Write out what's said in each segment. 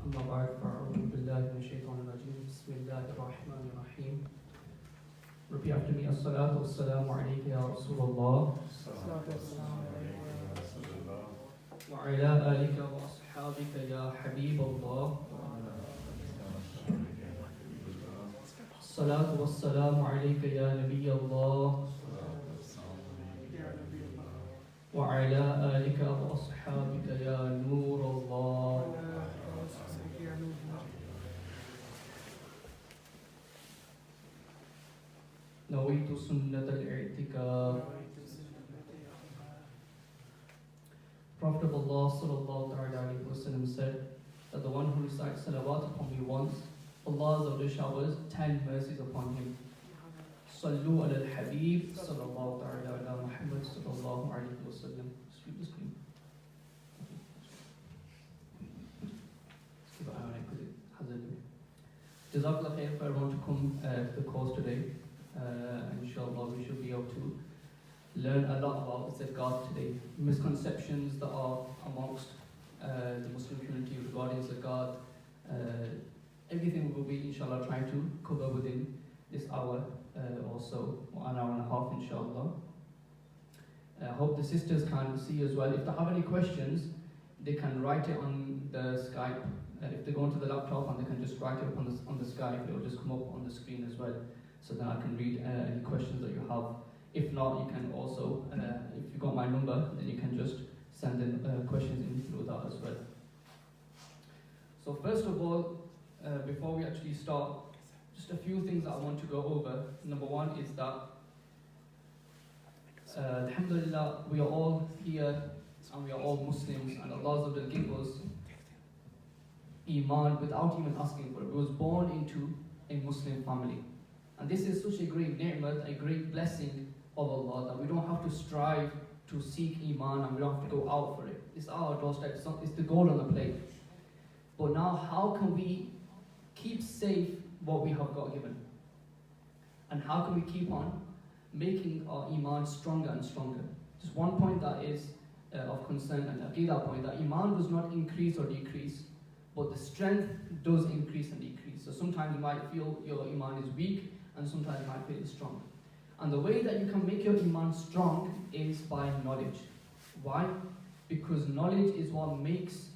أما بعد فأعوذ بالله من الشيطان الرجيم بسم الله الرحمن الرحيم. Repeat after me. الصلاة والسلام عليك يا رسول الله وعلى آلك وأصحابك يا حبيب الله. الصلاة والسلام عليك يا نبي الله وعلى آلك وأصحابك يا نور الله. نويت سنة الاعتكاف. Prophet of Allah sallallahu alaihi wasallam said that the one who recites salawat upon me once, Allah showers 10 mercies upon him. Sallu ala al-Habib sallallahu ala Muhammad sallallahu alaihi wasallam. Sweep the screen. Keep an eye on it because it has a Jazakallah khair for everyone to come to the course today. Inshallah we should be able to learn a lot about Zakat today. Misconceptions that are amongst the Muslim community regarding Zakat. Everything we will be inshallah trying to cover within this hour or so, or an hour and a half inshallah. I hope the sisters can see as well. If they have any questions, they can write it on the Skype. If they go onto the laptop and they can just write it up on the Skype, it will just come up on the screen as well, so that I can read any questions that you have. If not, you can also, if you got my number, then you can just send in questions in through that as well. So first of all, before we actually start, just a few things that I want to go over. Number one is that, alhamdulillah, we are all here and we are all Muslims, and Allah gave us Iman without even asking for it. We was born into a Muslim family. And this is such a great ni'mat, a great blessing of Allah, that we don't have to strive to seek Iman and we don't have to go out for it. It's our doorstep, it's the gold on the plate. But now, how can we keep safe what we have got given? And how can we keep on making our Iman stronger and stronger? Just one point that is of concern, and Aqidah point, that Iman does not increase or decrease, but the strength does increase and decrease. So sometimes you might feel your Iman is weak, and sometimes you might feel it's strong. And the way that you can make your Iman strong is by knowledge. Why? Because knowledge is what makes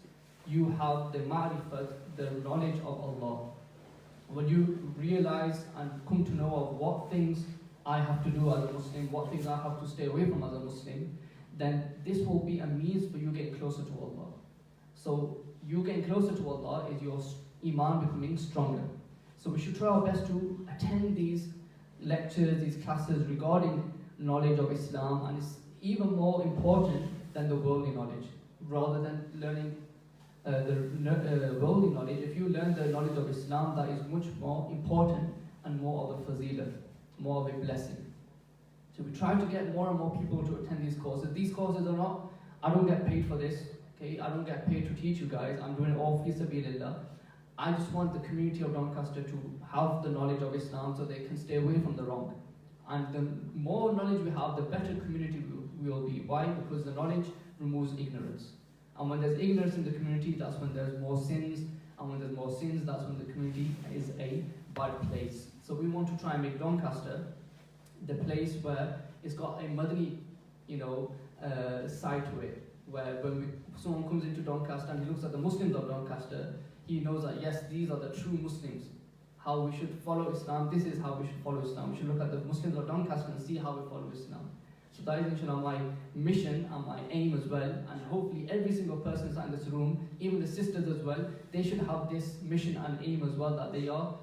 you have the ma'rifat, the knowledge of Allah. When you realize and come to know of what things I have to do as a Muslim, what things I have to stay away from as a Muslim, then this will be a means for you getting closer to Allah. So you getting closer to Allah is your Iman becoming stronger. So we should try our best to attend these lectures, these classes regarding knowledge of Islam, and it's even more important than the worldly knowledge. Rather than learning the worldly knowledge, if you learn the knowledge of Islam, that is much more important and more of a fazilah, more of a blessing. So we try to get more and more people to attend these courses. These courses are not, I don't get paid for this, okay? I don't get paid to teach you guys. I'm doing it all fi sabilillah. I just want the community of Doncaster to have the knowledge of Islam so they can stay away from the wrong. And the more knowledge we have, the better community we will be. Why? Because the knowledge removes ignorance. And when there's ignorance in the community, that's when there's more sins. And when there's more sins, that's when the community is a bad place. So we want to try and make Doncaster the place where it's got a Madani, side to it. Where when someone comes into Doncaster and he looks at the Muslims of Doncaster, he knows that yes, these are the true Muslims. How we should follow Islam, this is how we should follow Islam. We should look at the Muslims of Doncaster and see how we follow Islam. So that is inshallah my mission and my aim as well. And hopefully every single person inside this room, even the sisters as well, they should have this mission and aim as well, that they are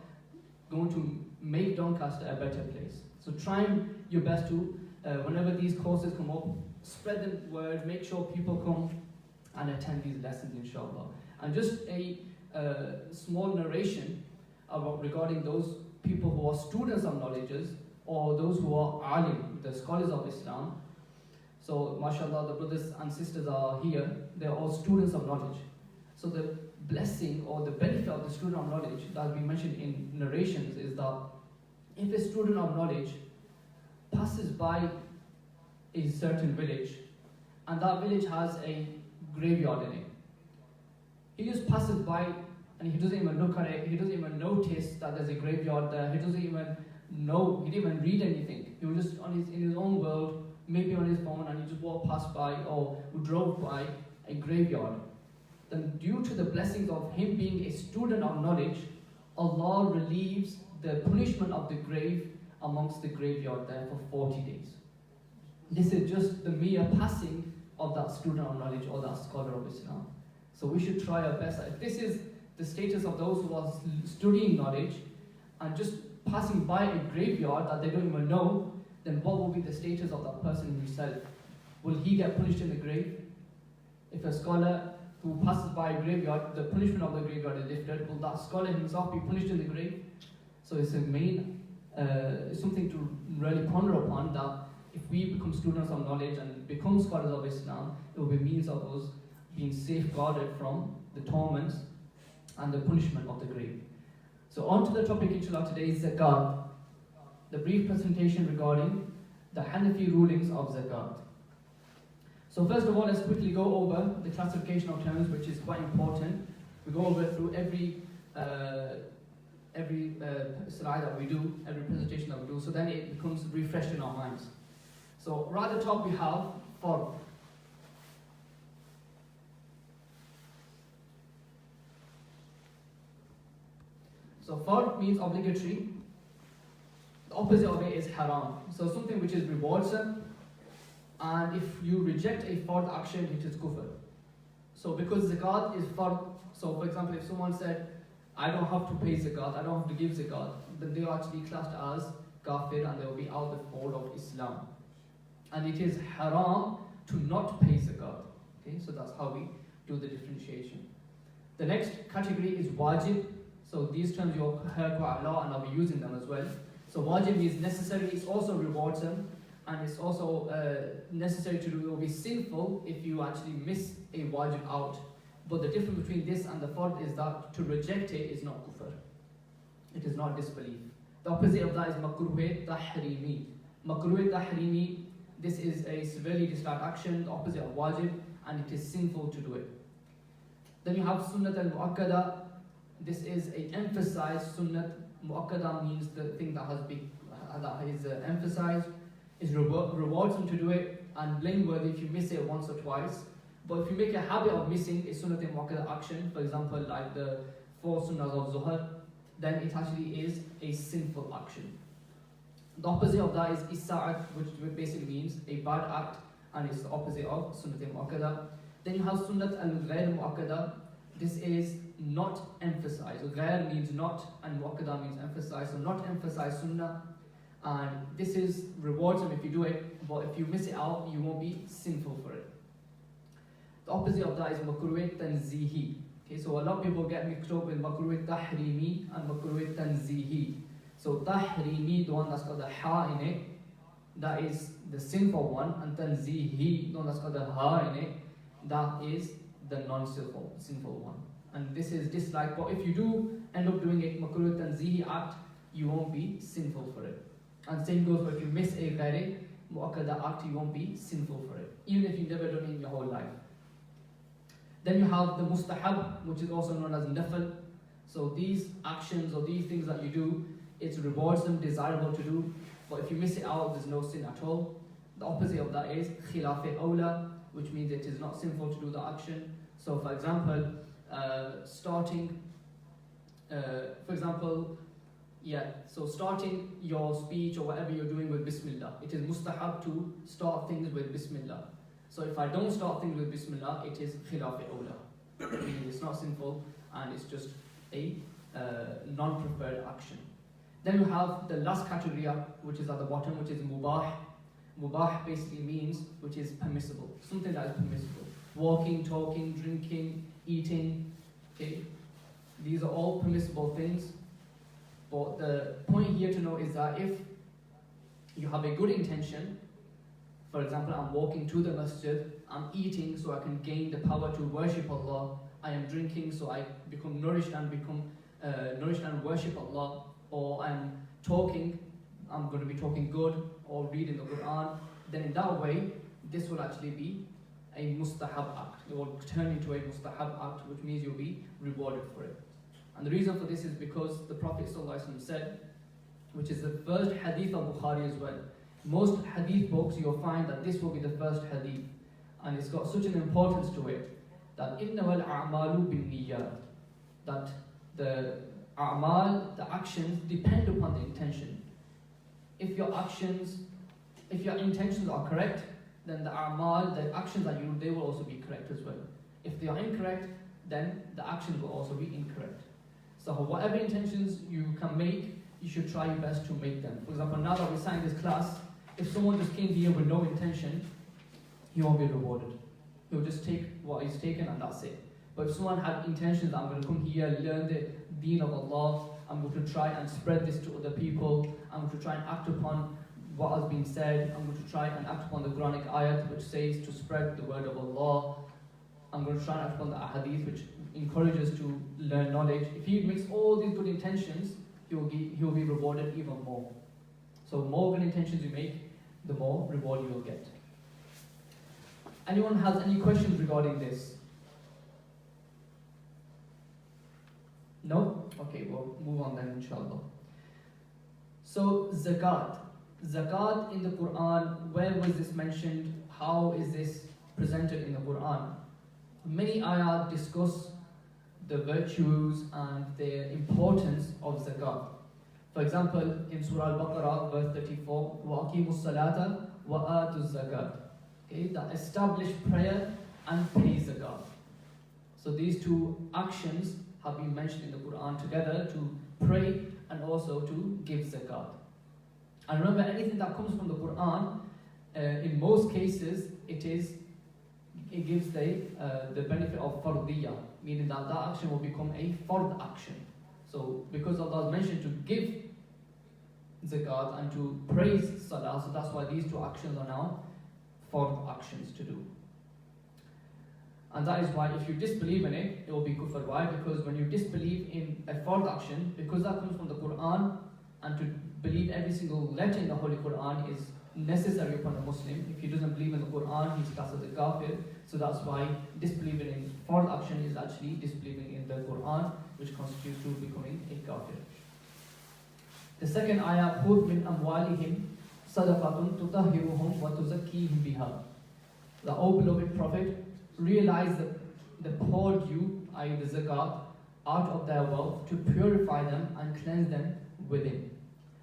going to make Doncaster a better place. So try your best to, whenever these courses come up, spread the word, make sure people come and attend these lessons inshallah. And just a small narration about regarding those people who are students of knowledges, or those who are alim, the scholars of Islam. So mashallah, the brothers and sisters are here, they're all students of knowledge. So the blessing or the benefit of the student of knowledge that we mentioned in narrations is that if a student of knowledge passes by a certain village, and that village has a graveyard in it, he just passes by and he doesn't even look at it, he doesn't even notice that there's a graveyard there, he doesn't even know, he didn't even read anything. He was just in his own world, maybe on his phone, and he just walked past by or drove by a graveyard. Then due to the blessings of him being a student of knowledge, Allah relieves the punishment of the grave amongst the graveyard there for 40 days. This is just the mere passing of that student of knowledge or that scholar of Islam. So we should try our best. If this is the status of those who are studying knowledge and just passing by a graveyard that they don't even know, then what will be the status of that person himself? Will he get punished in the grave? If a scholar who passes by a graveyard, the punishment of the graveyard is different, will that scholar himself be punished in the grave? So it's a main, something to really ponder upon, that if we become students of knowledge and become scholars of Islam, it will be means of us being safeguarded from the torments and the punishment of the grave. So on to the topic inshallah today is Zakat, the brief presentation regarding the Hanafi rulings of Zakat. So first of all, let's quickly go over the classification of terms, which is quite important. We go over it through every slide that we do, every presentation that we do, so then it becomes refreshed in our minds. So right at the top we have Fard. So Fard means obligatory. The opposite of it is haram. So something which is rewardsome, and if you reject a Fard action, it is kufr. So because Zakat is Fard, so for example, if someone said, I don't have to pay Zakat, I don't have to give Zakat, then they are actually classed as kafir and they will be out of the fold of Islam. And it is haram to not pay Zakat. Okay, so that's how we do the differentiation. The next category is wajib. So these terms you've heard quite a lot and I'll be using them as well. So wajib is necessary, it's also rewardsome, and it's also necessary to do. It will be sinful if you actually miss a wajib out. But the difference between this and the fard is that to reject it is not kufr. It is not disbelief. The opposite of that is makruh tahrimi. Makruh tahrimi, this is a severely disliked action, the opposite of wajib, and it is sinful to do it. Then you have sunnat al-mu'akkada. This is a emphasized sunnat. Mu'akkada means the thing that is emphasized, is rewardsome to do it, and blameworthy if you miss it once or twice. But if you make a habit of missing a sunnat al-mu'akkada action, for example like the 4 sunnahs of zuhr, then it actually is a sinful action. The opposite of that is isa'at, which basically means a bad act, and it's the opposite of sunnat al-mu'akkada. Then you have sunnat al-ghayr mu'akkada. This is not emphasized. So ghayr means not, and mu'akkada means emphasized. So not emphasized sunnah, and this is rewardsome if you do it, but if you miss it out, you won't be sinful for it. The opposite of that is makruh tanzihi. Okay, so a lot of people get mixed up with makruh tahrimi and makruh tanzihi. So tahrimi, the one that's got the ha in it, that is the sinful one, and tanzihi, the one that's got the ha in it, that is the non-sinful one. And this is disliked, but if you do end up doing a makruh tanzihi act, you won't be sinful for it. And same goes for if you miss a ghayr mu'akkada act, you won't be sinful for it, even if you've never done it in your whole life. Then you have the mustahab, which is also known as nafl. So these actions or these things that you do, it's rewardsome, desirable to do, but if you miss it out, there's no sin at all. The opposite of that is khilaf awla, which means it is not sinful to do the action. So for example, starting your speech or whatever you're doing with Bismillah. It is mustahab to start things with Bismillah. So if I don't start things with Bismillah, it is khilaf awla. Meaning it's not sinful and it's just a non-preferred action. Then we have the last category, which is at the bottom, which is mubah. Mubah basically means which is permissible, something that is permissible. Walking, talking, drinking, eating, okay? These are all permissible things. But the point here to know is that if you have a good intention, for example, I'm walking to the masjid, I'm eating so I can gain the power to worship Allah, I am drinking so I become nourished and worship Allah, or I'm talking, I'm going to be talking good, or reading the Quran, then in that way, this will actually be a mustahab act. It will turn into a mustahab act, which means you'll be rewarded for it. And the reason for this is because the Prophet ﷺ said, which is the first hadith of Bukhari as well. Most hadith books you'll find that this will be the first hadith. And it's got such an importance to it that إِنَّمَا الْأَعْمَالُ بِالنِّيَّاتِ, that the a'mal, the actions, depend upon the intention. If your intentions are correct, then the a'mal, the actions that you do, they will also be correct as well. If they are incorrect, then the actions will also be incorrect. So whatever intentions you can make, you should try your best to make them. For example, now that we're sat in this class, if someone just came here with no intention, he won't be rewarded. He'll just take what he's taken and that's it. But if someone had intentions, I'm going to come here, learn the deen of Allah, I'm going to try and spread this to other people, I'm going to try and act upon what has been said, I'm going to try and act upon the Quranic ayat which says to spread the word of Allah, I'm going to try and act upon the ahadith which encourages to learn knowledge. If he makes all these good intentions, he'll be rewarded even more. So more good intentions you make, the more reward you will get. Anyone has any questions regarding this? No? Okay, we'll move on then, inshallah. So, zakat. Zakat in the Quran, where was this mentioned? How is this presented in the Quran? Many ayat discuss the virtues and the importance of zakat. For example, in Surah Al-Baqarah, verse 34, وَأَقِيمُوا الصَّلَاةَ وَآتُوا الزَّكَاةَ. Okay, that establish prayer and pay zakat. So these two actions have been mentioned in the Quran together, to pray and also to give zakat. And remember, anything that comes from the Quran, in most cases, it gives the benefit of fardiyah, meaning that that action will become a fard action. So because Allah has mentioned to give zakat and to praise salah, so that's why these two actions are now fard actions to do. And that is why if you disbelieve in it, it will be kufr. Why? Because when you disbelieve in a fard action, because that comes from the Quran, and to believe every single letter in the Holy Quran is necessary upon a Muslim. If he doesn't believe in the Quran, he's classed as a kafir. So that's why disbelieving in fard action is actually disbelieving in the Quran, which constitutes to becoming a kafir. The second ayah, خُذْ مِنْ أَمْوَالِهِمْ صَدَقَةٌ تُطَهِّرُهُمْ وَتُزَكِّيهِمْ بِهَا. The O beloved Prophet, realize the poor due, i.e. the zakat, out of their wealth to purify them and cleanse them within.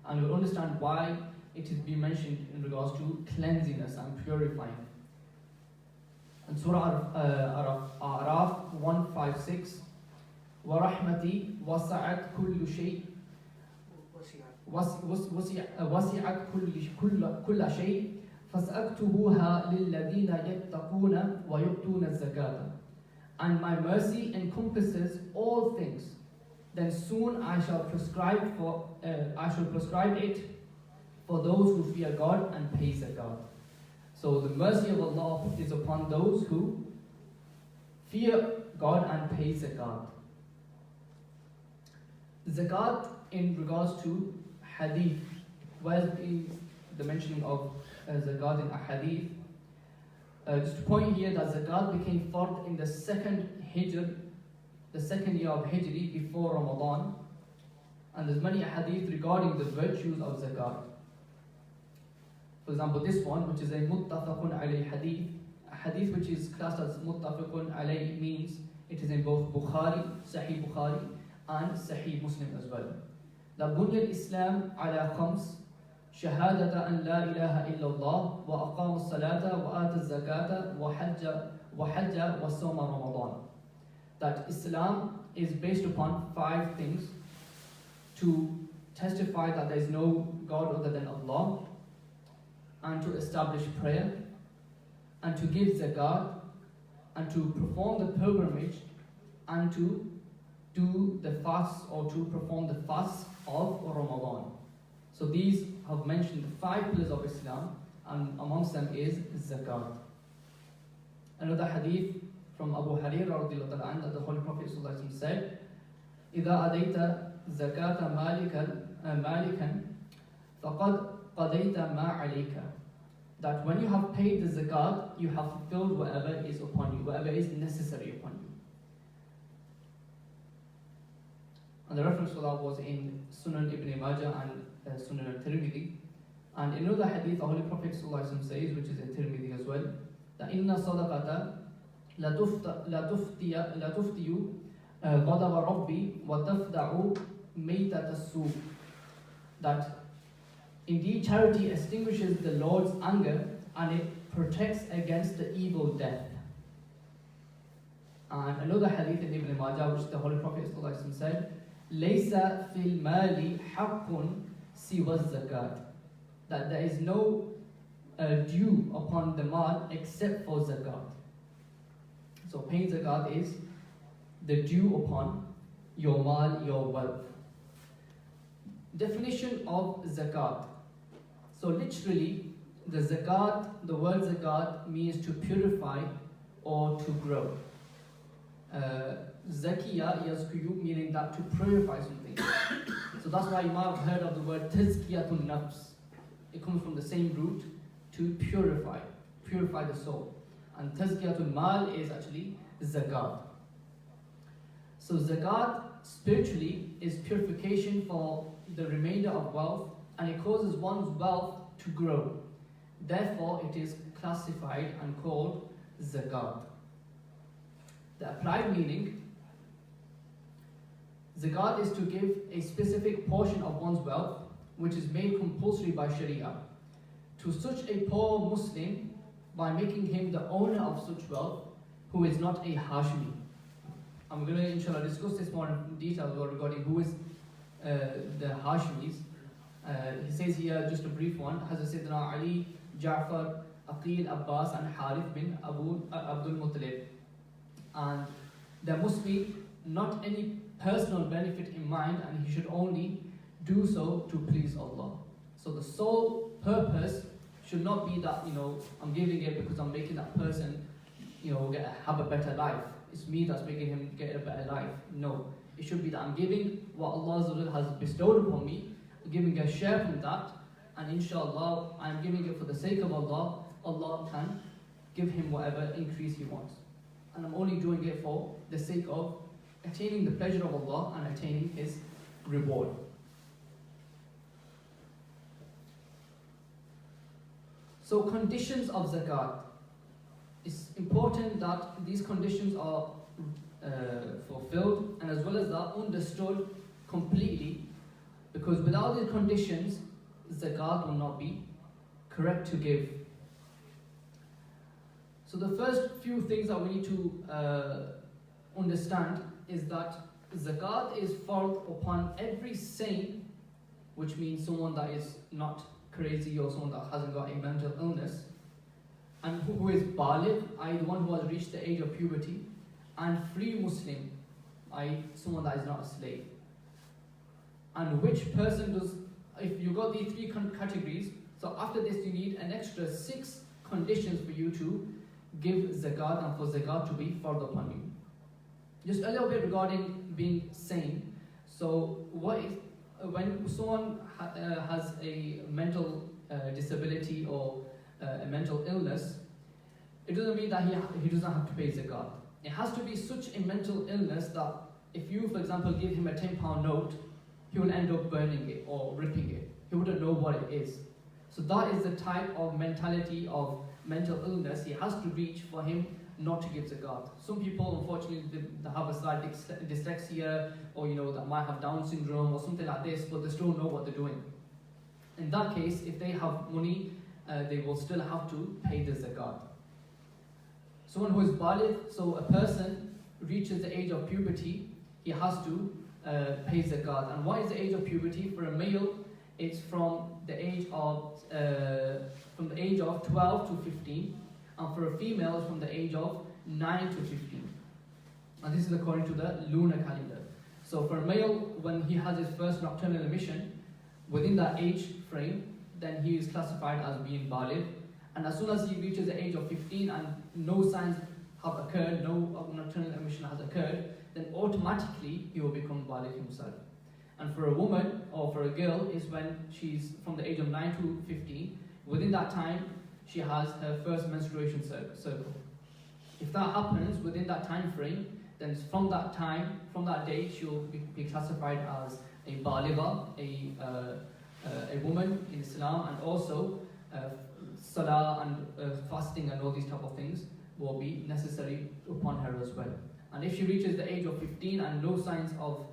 And we'll understand why it is being mentioned in regards to cleanliness and purifying. And Surah Araf 156, وَرَحْمَتِي وَسَعَتْ كُلُّ شَيْءٍ وَسِعَتْ كُلَّ شَيْءٍ فَسَأَكْتُبُهَا لِلَّذِينَ يَتَّقُونَ وَيُؤْتُونَ الزَّكَاةَ. And my mercy encompasses all things. Then soon I shall prescribe it for those who fear God and pay zakat. So the mercy of Allah is upon those who fear God and pay zakat. Zakat in regards to hadith, where's the mentioning of zakat in a hadith? Just to point here that zakat became fard in the second hijr, the second year of Hijri before Ramadan, and there's many hadith regarding the virtues of zakat. For example, this one, which is a muttafaqun alayh hadith, a hadith which is classed as muttafaqun alayh, means it is in both Bukhari, Sahih Bukhari, and Sahih Muslim as well. That bunya al-Islam ala khams, shahadata an la ilaha illallah, wa aqam as-salata, wa ata az-zakata, wa hajja wa sawma Ramadan. That Islam is based upon 5 things: to testify that there is no God other than Allah, and to establish prayer, and to give zakat, and to perform the pilgrimage, and to do the fast, or to perform the fast of Ramadan. So these have mentioned the 5 pillars of Islam, and amongst them is zakat. Another hadith from Abu Hurairah radiyallahu anhu, that the Holy Prophet said, إِذَا أَدَيْتَ زَكَاةَ مَالِكًا فَقَدْ قَدَيْتَ مَا عَلَيْكَ. That when you have paid the zakat, you have fulfilled whatever is upon you, whatever is necessary upon you. And the reference for that was in Sunan Ibn Majah and Sunan al-Tirmidhi. And in another hadith, the Holy Prophet ﷺ says, which is in Tirmidhi as well, that inna sadaqata la tuftiyu ghadaba rabbi wa tafda'u maytat as-su'. That indeed charity extinguishes the Lord's anger and it protects against the evil death. And another hadith in Ibn Majah, which the Holy Prophet ﷺ said, Laysa fil mali haqqun siwa zakat. That there is no due upon the mal except for zakat. So paying zakat is the due upon your mal, your wealth. Definition of zakat. So literally, the word zakat means to purify or to grow. Zakiya yazkiyu, meaning that to purify something. So that's why you might have heard of the word tazkiyatun nafs. It comes from the same root, to purify the soul. And tazkiyatul mal is actually zakat. So zakat spiritually is purification for the remainder of wealth, and it causes one's wealth to grow. Therefore, it is classified and called zakat. The applied meaning, zakat is to give a specific portion of one's wealth, which is made compulsory by Sharia, to such a poor Muslim by making him the owner of such wealth, who is not a Hashmi. I'm going to inshallah discuss this more in detail regarding who is the Hashmis. He says here, just a brief one, Hazrat Sayyidina Ali, Ja'far, Aqil, Abbas and Harith bin Abdul Muttalib. And there must be not any personal benefit in mind, and he should only do so to please Allah. So the sole purpose should not be that, I'm giving it because I'm making that person, have a better life. It's me that's making him get a better life. No. It should be that I'm giving what Allah has bestowed upon me, giving a share from that, and inshallah, I'm giving it for the sake of Allah. Allah can give him whatever increase he wants. And I'm only doing it for the sake of attaining the pleasure of Allah and attaining His reward. So conditions of zakat. It's important that these conditions are fulfilled, and as well as that understood completely, because without these conditions, zakat will not be correct to give. So the first few things that we need to understand is that zakat is fard upon every sane, which means someone that is not crazy or someone that hasn't got a mental illness, and who is baligh, i.e. the one who has reached the age of puberty, and free Muslim, i.e. someone that is not a slave. And which person does, if you got these three categories, so after this you need an extra 6 conditions for you to give zakat and for zakat to be fard upon you. Just a little bit regarding being sane. So what is, when someone has a mental disability or a mental illness, it doesn't mean that he doesn't have to pay zakat. It has to be such a mental illness that if you, for example, give him a £10 note, he will end up burning it or ripping it. He wouldn't know what it is. So that is the type of mentality of mental illness he has to reach for him not to give zakat. Some people, unfortunately, they have a slight dyslexia, or that might have Down syndrome or something like this, but they still know what they're doing. In that case, if they have money, they will still have to pay the zakat. Someone who is baligh, so a person reaches the age of puberty, he has to pay zakat. And what is the age of puberty? For a male, it's from the age of 12 to 15, and for a female, it's from the age of 9 to 15. And this is according to the lunar calendar. So for a male, when he has his first nocturnal emission, within that age frame, then he is classified as being baligh. And as soon as he reaches the age of 15 and no signs have occurred, no nocturnal emission has occurred, then automatically he will become baligh himself. And for a woman or for a girl is when she's from the age of 9 to 15. Within that time, she has her first menstruation cycle. If that happens within that time frame, then from that time, from that day, she will be classified as a baligha, a woman in Islam, and also salah and fasting and all these type of things will be necessary upon her as well. And if she reaches the age of 15 and no signs of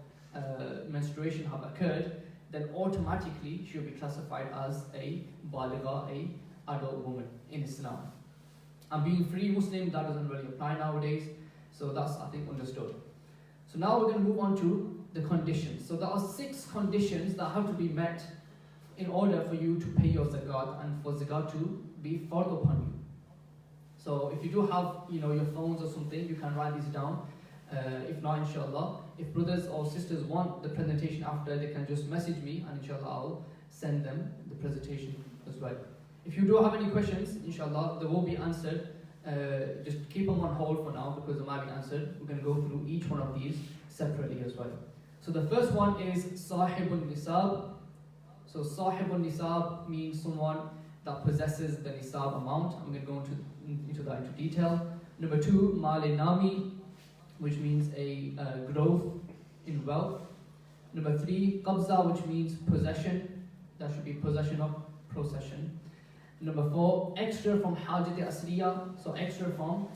menstruation have occurred, then automatically she will be classified as a baligha, a adult woman in Islam. And being free Muslim, that doesn't really apply nowadays, so that's, I think, understood. So now we're going to move on to the conditions. So there are 6 conditions that have to be met in order for you to pay your zakat and for zakat to be fard upon you. So if you do have, your phones or something, you can write these down. If not, inshallah, if brothers or sisters want the presentation after, they can just message me, and inshallah I'll send them the presentation as well. If you do have any questions, inshallah, they will be answered. Just keep them on hold for now because they might be answered. We're going to go through each one of these separately as well. So the first one is sahibun nisab. So sahibun nisab means someone that possesses the nisab amount. I'm going to go into that into detail. Number 2, male nami, which means a growth in wealth. Number 3, qabza, which means possession. That should be possession of possession. Number 4, extra from Dawat-E-Islami, so extra from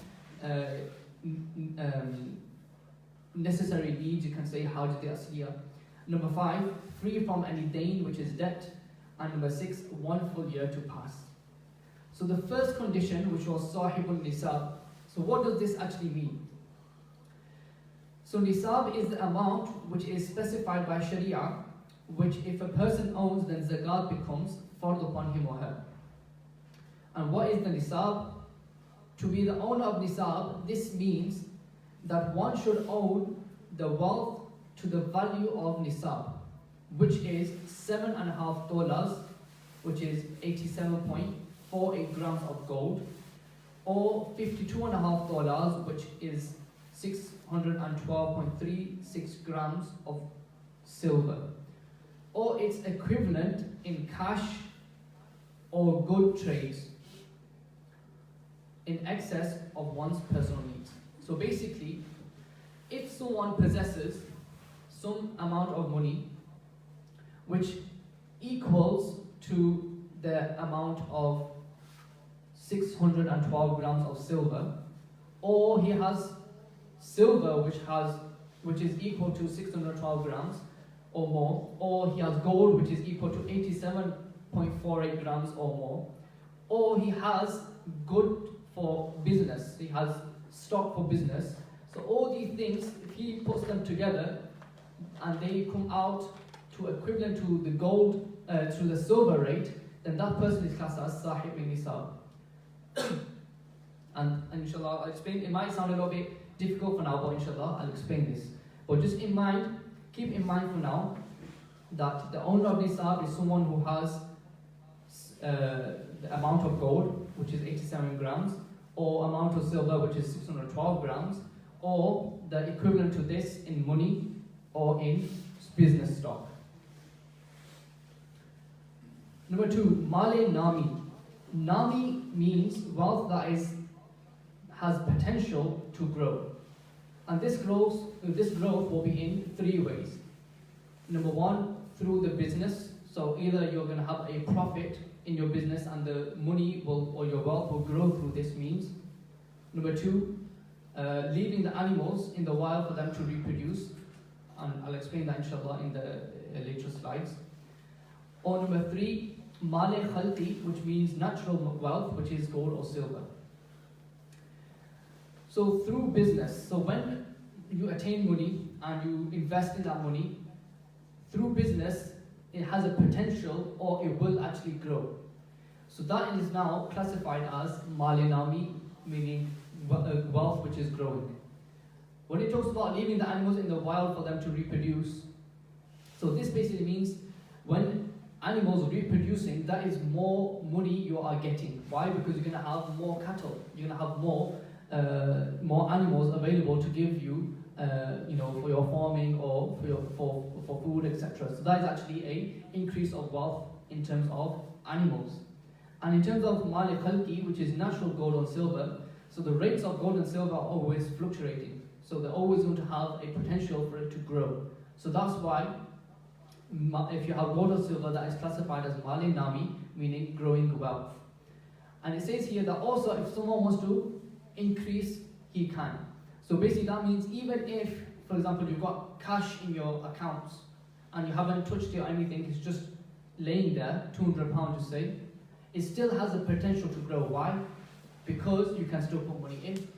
necessary needs, you can say Dawat-E-Islami. Number 5, free from any dain, which is debt. And number 6, 1 full year to pass. So the first condition, which was sahibul nisab, so what does this actually mean? So nisab is the amount which is specified by Sharia, which if a person owns, then zakat becomes fard upon him or her. And what is the nisab? To be the owner of nisab, this means that one should own the wealth to the value of nisab, which is $7.5, which is 87.48 grams of gold, or $52.5, which is 612.36 grams of silver, or its equivalent in cash or good trades in excess of one's personal needs. So basically, if someone possesses some amount of money which equals to the amount of 612 grams of silver, or he has silver which is equal to 612 grams or more, or he has gold which is equal to 87.48 grams or more, or he has good for business, he has stock for business. So all these things, if he puts them together and they come out to equivalent to the gold, to the silver rate, then that person is classed as sahib nisab. And inshallah, I'll explain. It might sound a little bit difficult for now, but inshallah, I'll explain this. But just keep in mind for now, that the owner of nisab is someone who has the amount of gold, which is 87 grams, or amount of silver, which is 612 grams, or the equivalent to this in money or in business stock. Number 2, male nami. Nami means wealth that has potential to grow. And this growth will be in 3 ways. Number 1, through the business. So either you're going to have a profit in your business and the money or your wealth will grow through this means. Number 2, leaving the animals in the wild for them to reproduce. And I'll explain that inshallah in the later slides. Or number 3, male khalqi, which means natural wealth, which is gold or silver. So through business, so when you attain money and you invest in that money, through business, it has a potential or it will actually grow. So that is now classified as male nami, meaning wealth which is growing. When it talks about leaving the animals in the wild for them to reproduce, so this basically means when animals are reproducing, that is more money you are getting. Why? Because you're going to have more cattle, you're going to have more animals available to give you, for your farming or for food, etc. So that is actually a increase of wealth in terms of animals. And in terms of male khalqi, which is natural gold and silver, so the rates of gold and silver are always fluctuating. So they're always going to have a potential for it to grow. So that's why if you have gold or silver, that is classified as mali nami, meaning growing wealth. And it says here that also if someone wants to increase, he can. So basically that means even if, for example, you've got cash in your accounts and you haven't touched it or anything, it's just laying there, £200 to say, it still has the potential to grow. Why? Because you can still put money in.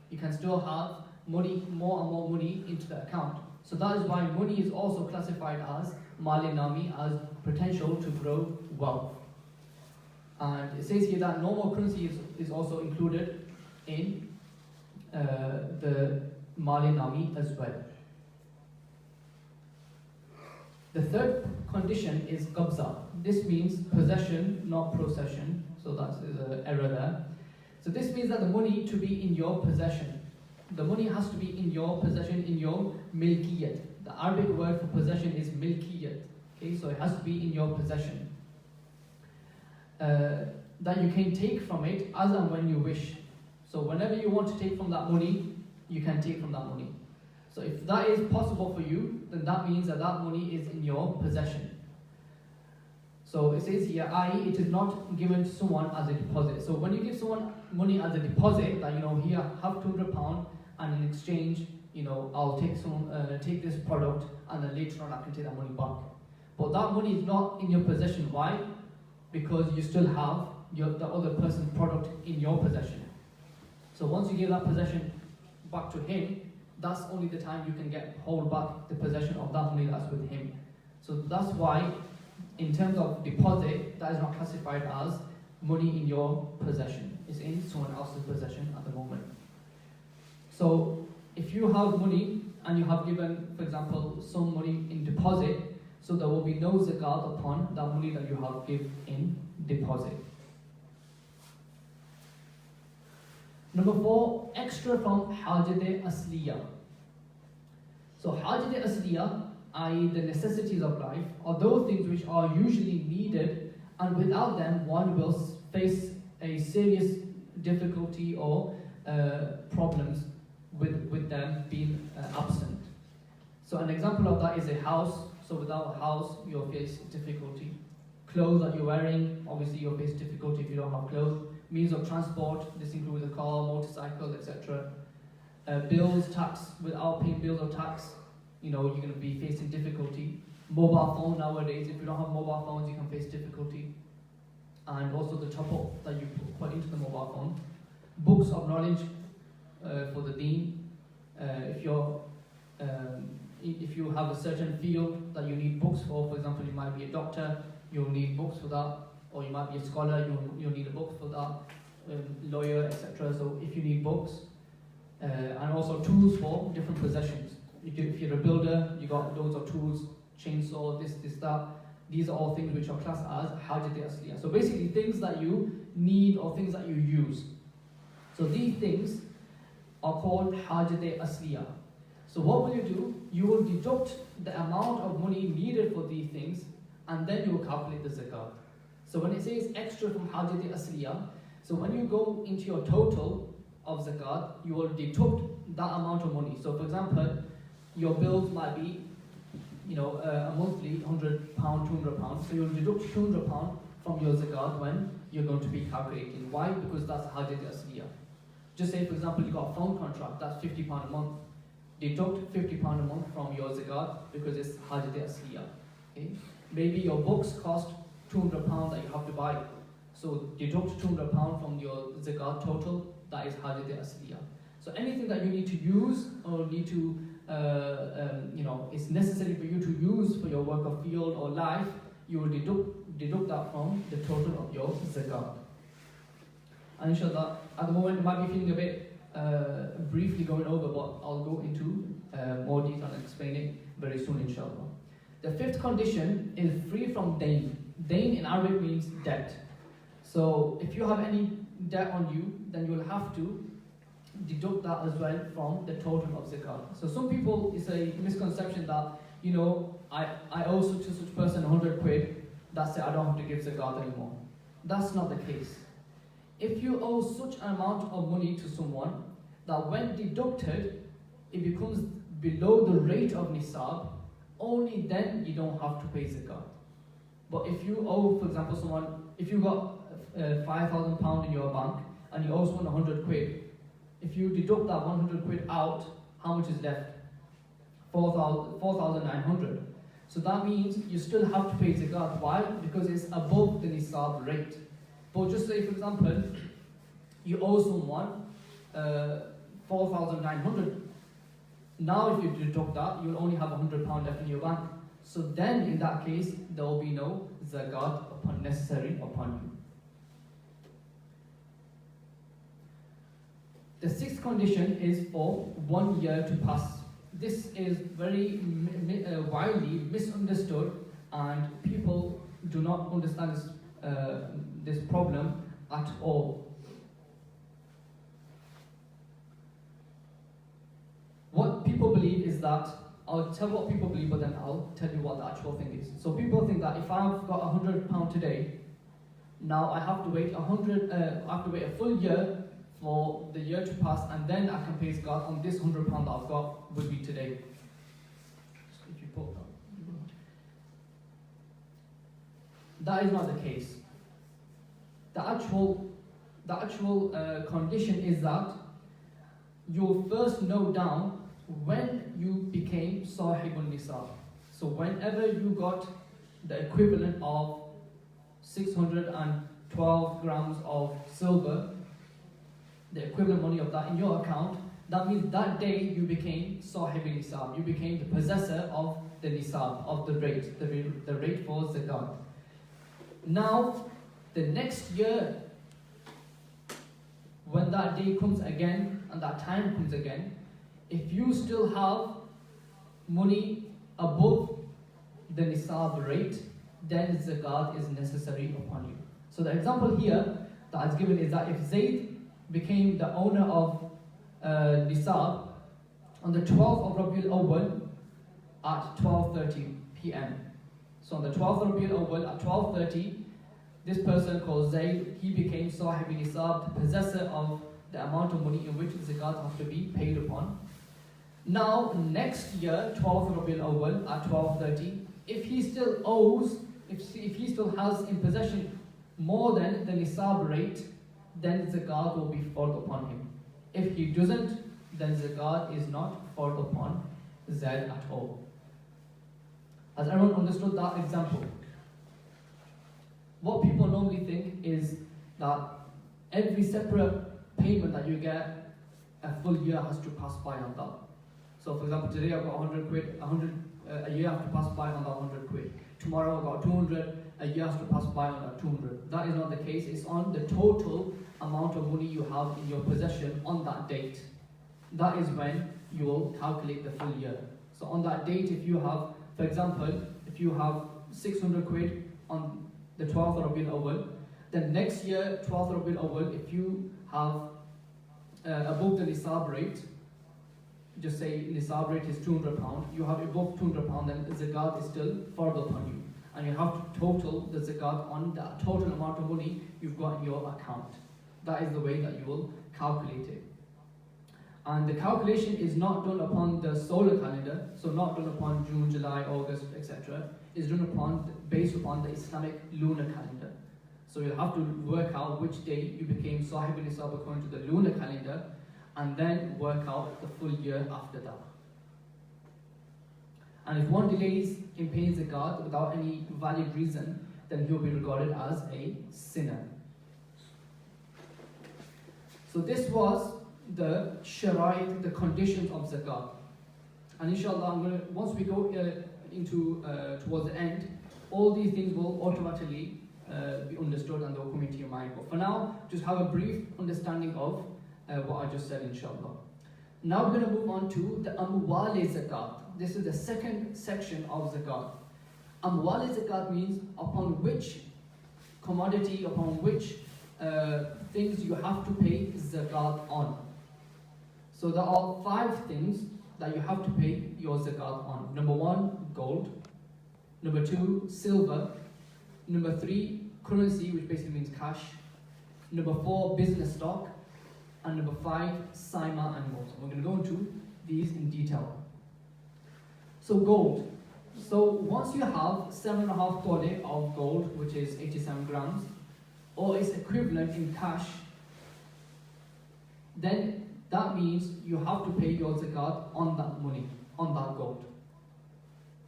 You can still have money, more and more money into the account. So that is why money is also classified as mali nami, as potential to grow wealth. And it says here that normal currency is also included in the mali nami as well. The third condition is qabza. This means possession, not procession. So that's an error there. So this means that the money to be in your possession. The money has to be in your possession, in your milkiyat. The Arabic word for possession is milkiyat. Okay, so it has to be in your possession. That you can take from it as and when you wish. So whenever you want to take from that money, you can take from that money. So if that is possible for you, then that means that that money is in your possession. So it says here, i.e. it is not given to someone as a deposit. So when you give someone money as a deposit, that here, have £200 and in exchange, I'll take this product and then later on I can take that money back. But that money is not in your possession. Why? Because you still have the other person's product in your possession. So once you give that possession back to him, that's only the time you can hold back the possession of that money that's with him. So that's why, in terms of deposit, that is not classified as money in your possession. It's in someone else's possession at the moment. So if you have money and you have given, for example, some money in deposit, so there will be no zakat upon that money that you have given in deposit. Number 4, extra from hajat-e-asliya. So hajat-e-asliya, i.e. the necessities of life, are those things which are usually needed, and without them one will face a serious difficulty or problems with them being absent. So an example of that is a house. So without a house, you'll face difficulty. Clothes that you're wearing, obviously you'll face difficulty if you don't have clothes. Means of transport, this includes a car, motorcycle, etc. Bills, tax, without paying bills or tax, you're going to be facing difficulty. Mobile phone nowadays, if you don't have mobile phones, you can face difficulty. And also the top up that you put into the mobile phone. Books of knowledge for the deen. If you have a certain field that you need books for example, you might be a doctor, you'll need books for that. Or you might be a scholar, you'll need a book for that, lawyer, etc. So if you need books, and also tools for different possessions. If you're a builder, you got loads of tools, chainsaw, this, that. These are all things which are classed as hajat-e-asliya. So basically things that you need or things that you use. So these things are called hajat-e-asliya. So what will you do? You will deduct the amount of money needed for these things, and then you will calculate the zakat. So when it says extra from hajat-e-asliya, so when you go into your total of zakat, you will deduct that amount of money. So for example, your bills might be, a monthly £100, £200. So you'll deduct £200 from your zakat when you're going to be calculating. Why? Because that's hajat-e-asliya. Just say for example, you got a phone contract, that's £50 a month. Deduct £50 a month from your zakat because it's hajat-e-asliya. Okay? Maybe your books cost £200 that you have to buy. So deduct £200 from your zakat total, that is hajat-e-asliya. So anything that you need to use or need to, it's necessary for you to use for your work or field or life, you will deduct that from the total of your zakat. And inshallah, at the moment it might be feeling a bit briefly going over, but I'll go into more detail and explain it very soon inshallah. The fifth condition is free from dain. Dain in Arabic means debt. So if you have any debt on you, then you will have to deduct that as well from the total of zakat. So some people, it's a misconception that, I owe such and such person 100 quid, that's it, I don't have to give zakat anymore. That's not the case. If you owe such an amount of money to someone that when deducted, it becomes below the rate of nisab, only then you don't have to pay zakat. But if you owe, for example, someone, if you got £5,000 in your bank and you owe someone 100 quid, if you deduct that 100 quid out, how much is left? 4,900. So that means you still have to pay zakat. Why? Because it's above the nisab rate. But just say, for example, you owe someone 4,900. Now if you deduct that, you'll only have £100 left in your bank. So then in that case, there will be no zakat necessary upon you. The sixth condition is for 1 year to pass. This is very widely misunderstood, and people do not understand this problem at all. What people believe is that, I'll tell what people believe, but then I'll tell you what the actual thing is. So people think that if I've got £100 today, now I have to wait a full year for the year to pass, and then I can pay zakat on this £100 that I've got would be today. If you put that is not the case. The actual condition is that you'll first note down when you became sahibun nisab. So whenever you got the equivalent of 612 grams of silver, the equivalent money of that in your account, that means that day you became sahibun nisab. You became the possessor of the nisab, of the rate for zakat. Now, the next year, when that day comes again and that time comes again, if you still have money above the nisab rate, then zakat is necessary upon you. So the example here that is given is that if Zayd became the owner of nisab on the 12th of Rabiul Awwal at 12:30 p.m. So on the 12th of Rabiul Awwal at 12:30, this person called Zayd, he became sahib nisab, the possessor of the amount of money in which zakat has to be paid upon. Now, next year, 12th of Rabiul Awwal at 12:30, if he still owes, if he still has in possession more than the nisab rate, then zakat will be fard upon him. If he doesn't, then zakat is not fard upon Zayd at all. Has everyone understood that example? What people normally think is that every separate payment that you get, a full year has to pass by on that. So for example, today I've got 100 quid, a year has to pass by on that 100 quid. Tomorrow I've got 200, a year has to pass by on that 200. That is not the case. It's on the total amount of money you have in your possession on that date. That is when you will calculate the full year. So on that date, if you have, for example, if you have 600 quid on the 12th of Rabiul Awwal, then next year, 12th of Rabiul Awwal, if you have above the nisab rate, just say nisab rate is £200, you have above £200, then the zakat is still fard upon you. And you have to total the zakat on the total amount of money you've got in your account. That is the way that you will calculate it. And the calculation is not done upon the solar calendar, so not done upon June, July, August, etc. It's done based upon the Islamic lunar calendar. So you'll have to work out which day you became Sahib Nisab according to the lunar calendar, and then work out the full year after that. And if one delays in paying zakat without any valid reason, then he will be regarded as a sinner. So this was the sharait, the conditions of zakat. And inshallah, once we go towards the end, all these things will automatically be understood and they'll come into your mind. But for now, just have a brief understanding of what I just said, inshallah. Now we're going to move on to the amwal zakat. This is the second section of zakat. Amwal zakat means upon which commodity, upon which things you have to pay zakat on. So there are 5 things that you have to pay your zakat on. Number 1, gold. Number 2, silver. Number 3, currency, which basically means cash. Number 4, business stock. And number 5, saima animals. We're going to go into these in detail. So gold. So once you have 7.5 tole of gold, which is 87 grams, or its equivalent in cash, then that means you have to pay your zakat on that money, on that gold.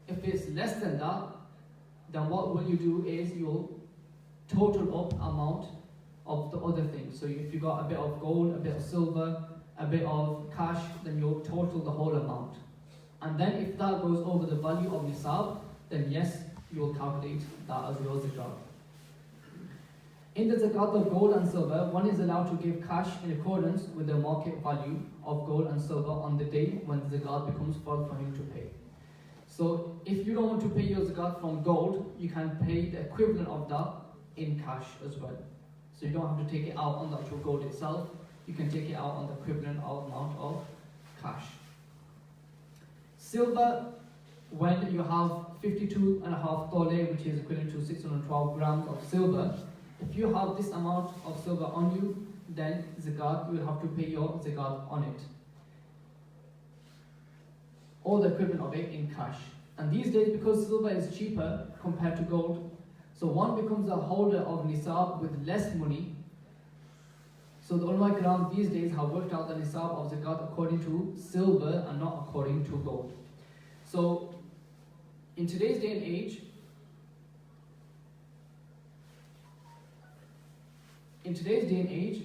If it's less than that, then what will you do is you'll total up amount of the other things. So if you got a bit of gold, a bit of silver, a bit of cash, then you'll total the whole amount. And then if that goes over the value of nisab, then yes, you'll calculate that as your zakat. In the zakat of gold and silver, one is allowed to give cash in accordance with the market value of gold and silver on the day when the zakat becomes farz for him to pay. So if you don't want to pay your zakat from gold, you can pay the equivalent of that in cash as well. So you don't have to take it out on the actual gold itself, you can take it out on the equivalent amount of cash. Silver, when you have 52.5 tole, which is equivalent to 612 grams of silver, if you have this amount of silver on you, then zakat, you will have to pay your zakat on it, or the equivalent of it in cash. And these days, because silver is cheaper compared to gold, so one becomes a holder of nisab with less money. So the ulama kiram these days have worked out the nisab of zakat according to silver and not according to gold. So in today's day and age,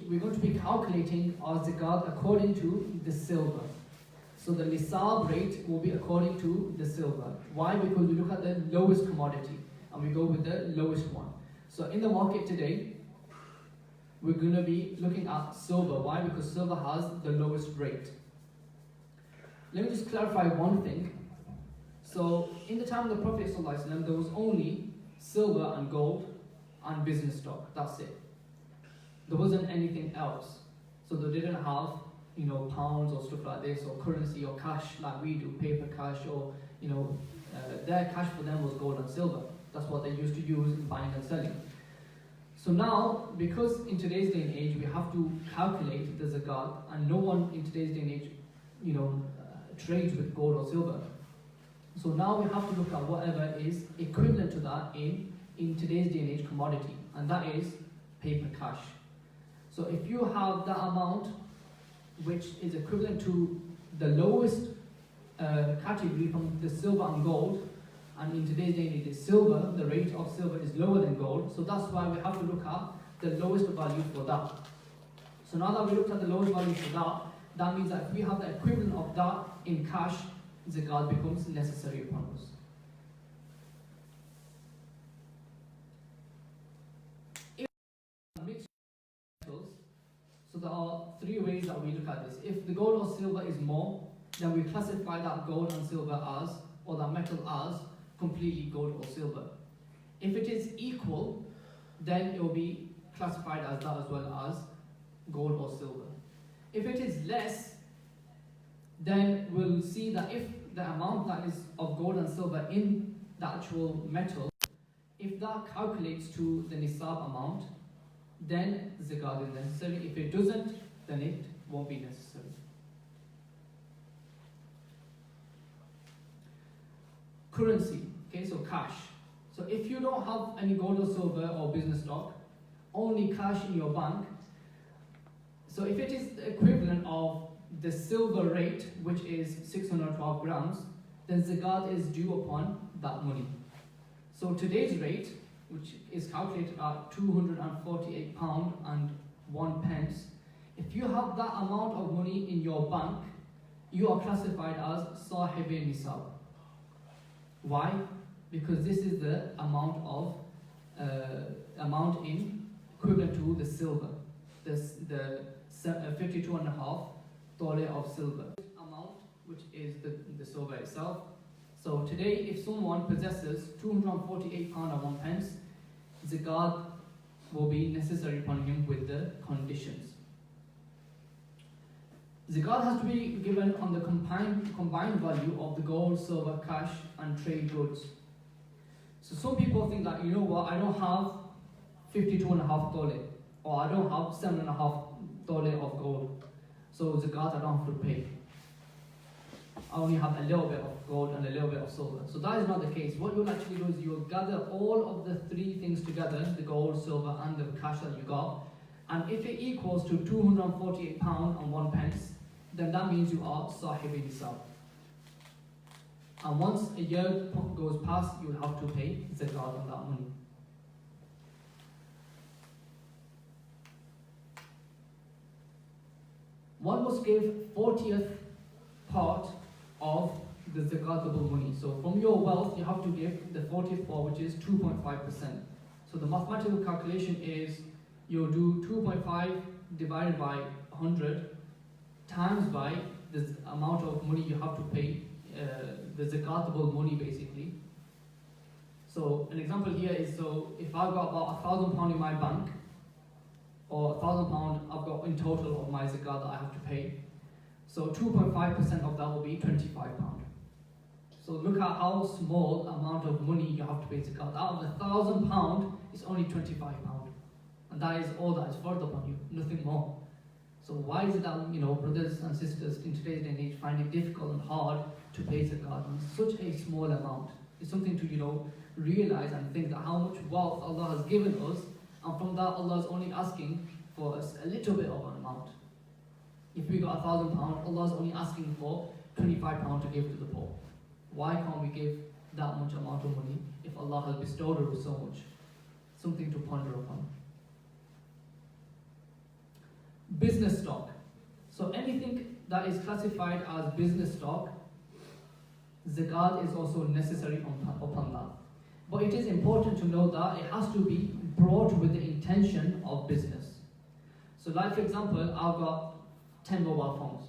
we're going to be calculating our zakat according to the silver. So the nisab rate will be according to the silver. Why? Because we look at the lowest commodity and we go with the lowest one. So in the market today, we're going to be looking at silver. Why? Because silver has the lowest rate. Let me just clarify one thing. So in the time of the Prophet ﷺ, there was only silver and gold and business stock. That's it. There wasn't anything else. So they didn't have, pounds or stuff like this, or currency or cash like we do, paper cash, or their cash for them was gold and silver. That's what they used to use in buying and selling. So now, because in today's day and age we have to calculate the zakat, and no one in today's day and age, trades with gold or silver. So now we have to look at whatever is equivalent to that in today's day and age commodity, and that is paper cash. So if you have that amount which is equivalent to the lowest category from the silver and gold, and in today's day and age silver, the rate of silver is lower than gold, so that's why we have to look at the lowest value for that. So now that we looked at the lowest value for that, that means that if we have the equivalent of that in cash, zakat becomes necessary upon us. So there are three ways that we look at this. If the gold or silver is more, then we classify that gold and silver as, or that metal as, completely gold or silver. If it is equal, then it will be classified as that as well as gold or silver. If it is less, then we'll see that if the amount that is of gold and silver in the actual metal, if that calculates to the nisab amount, then zakat is necessary. If it doesn't, then it won't be necessary. Currency, okay, so cash. So if you don't have any gold or silver or business stock, only cash in your bank, so if it is the equivalent of the silver rate, which is 612 grams, then zakat is due upon that money. So today's rate, which is calculated at £248 and 1 pence, if you have that amount of money in your bank, you are classified as sahib nisab. Why? Because this is the amount of amount in equivalent to the silver, the 52.5 tole of silver amount, which is the silver itself. So today, if someone possesses £248 and 1 pence, zakat will be necessary upon him with the conditions. Zakat has to be given on the combined value of the gold, silver, cash, and trade goods. So some people think that, you know what, I don't have 52.5 tole, or I don't have 7.5 tole of gold, so zakat I don't have to pay. I only have a little bit of gold and a little bit of silver. So that is not the case. What you'll actually do is you'll gather all of the three things together, the gold, silver, and the cash that you got. And if it equals to £248 and 1 pence, then that means you are sahib nisab. And once a year goes past, you'll have to pay zakat on that money. One must give 40th part of the zakatable money. So from your wealth, you have to give the 40th part, which is 2.5%. So the mathematical calculation is you'll do 2.5 divided by 100 times by the amount of money you have to pay, the zakatable money basically. So an example here is, so if I've got about £1,000 in my bank, or £1,000 I've got in total of my zakat that I have to pay, so 2.5% of that will be £25. So look at how small amount of money you have to pay zakat. Out of £1,000, it's only £25. And that is all that is further upon you, nothing more. So why is it that, brothers and sisters in today's day and age find it difficult and hard to pay zakat on such a small amount? It's something to, realize and think that how much wealth Allah has given us, and from that Allah is only asking for us a little bit of an amount. If we got £1,000, Allah is only asking for £25 to give to the poor. Why can't we give that much amount of money if Allah has bestowed us so much? Something to ponder upon. Business stock. So anything that is classified as business stock, zakat is also necessary upon that. But it is important to know that it has to be brought with the intention of business. So like for example, I've got 10 mobile phones.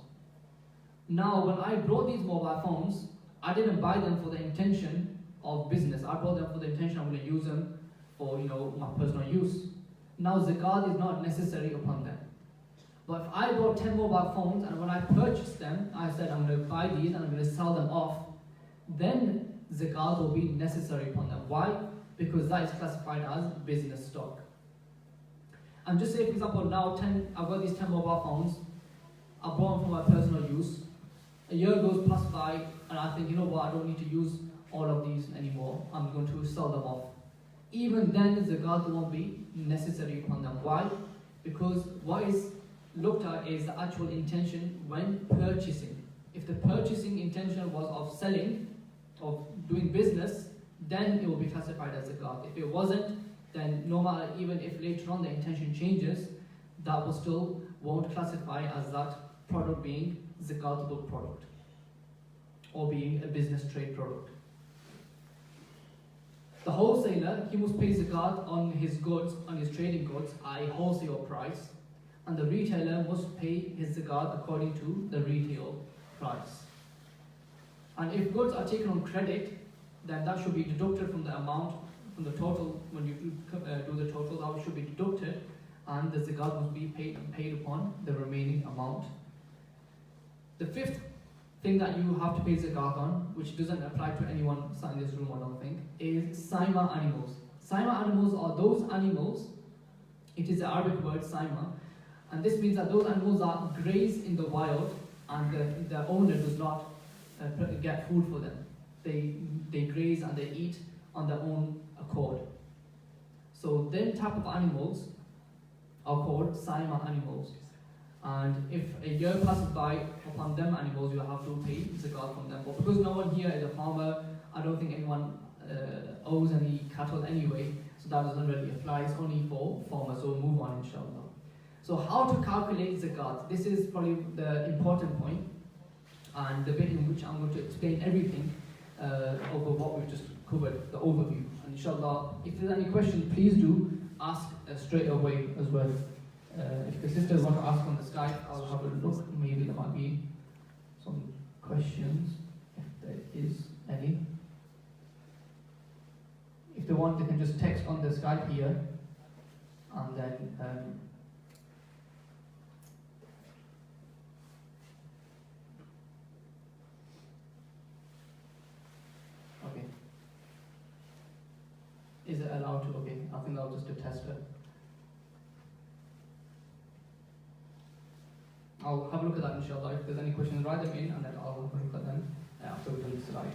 Now when I brought these mobile phones, I didn't buy them for the intention of business. I brought them for the intention I'm going to use them for my personal use. Now zakat is not necessary upon them. But if I bought 10 mobile phones and when I purchased them, I said I'm going to buy these and I'm going to sell them off, then zakat will be necessary upon them. Why? Because that is classified as business stock. And just say for example now I've got these 10 mobile phones, I bought them for my personal use. A year goes past by and I think, I don't need to use all of these anymore. I'm going to sell them off. Even then zakat won't be necessary upon them. Why? Because what is looked at is the actual intention when purchasing. If the purchasing intention was of selling, of doing business, then it will be classified as zakat. If it wasn't, then no matter, even if later on the intention changes, that will still won't classify as that product being zakatable product or being a business trade product. The wholesaler, he must pay zakat on his goods, on his trading goods at a wholesale price, and the retailer must pay his zakat according to the retail price. And if goods are taken on credit, then that should be deducted from the amount, from the total. When you do the total, that should be deducted, and the zakat must be paid upon the remaining amount. The fifth thing that you have to pay zakat on, which doesn't apply to anyone sat in this room, I don't think, is saima animals. Saima animals are those animals, it is the Arabic word saima, and this means that those animals that graze in the wild and the owner does not get food for them. They graze and they eat on their own accord. So then type of animals are called saima animals. And if a year passes by upon them animals, you have to pay zakat from them. But because no one here is a farmer, I don't think anyone owes any cattle anyway, so that doesn't really apply. It's only for farmers, so we'll move on inshallah. So how to calculate zakat? This is probably the important point, and the bit in which I'm going to explain everything over what we've just covered, the overview. And inshallah, if there's any questions, please do ask straight away as well. If the sisters want to ask on the Skype, I'll have a look. Maybe there might be some questions, if there is any. If they want, they can just text on the Skype here, and then okay. Is it allowed to? Okay, I think I'll just test it. I'll have a look at that inshallah. If there's any questions, write them in and then I'll have a look at them after we've done the slide.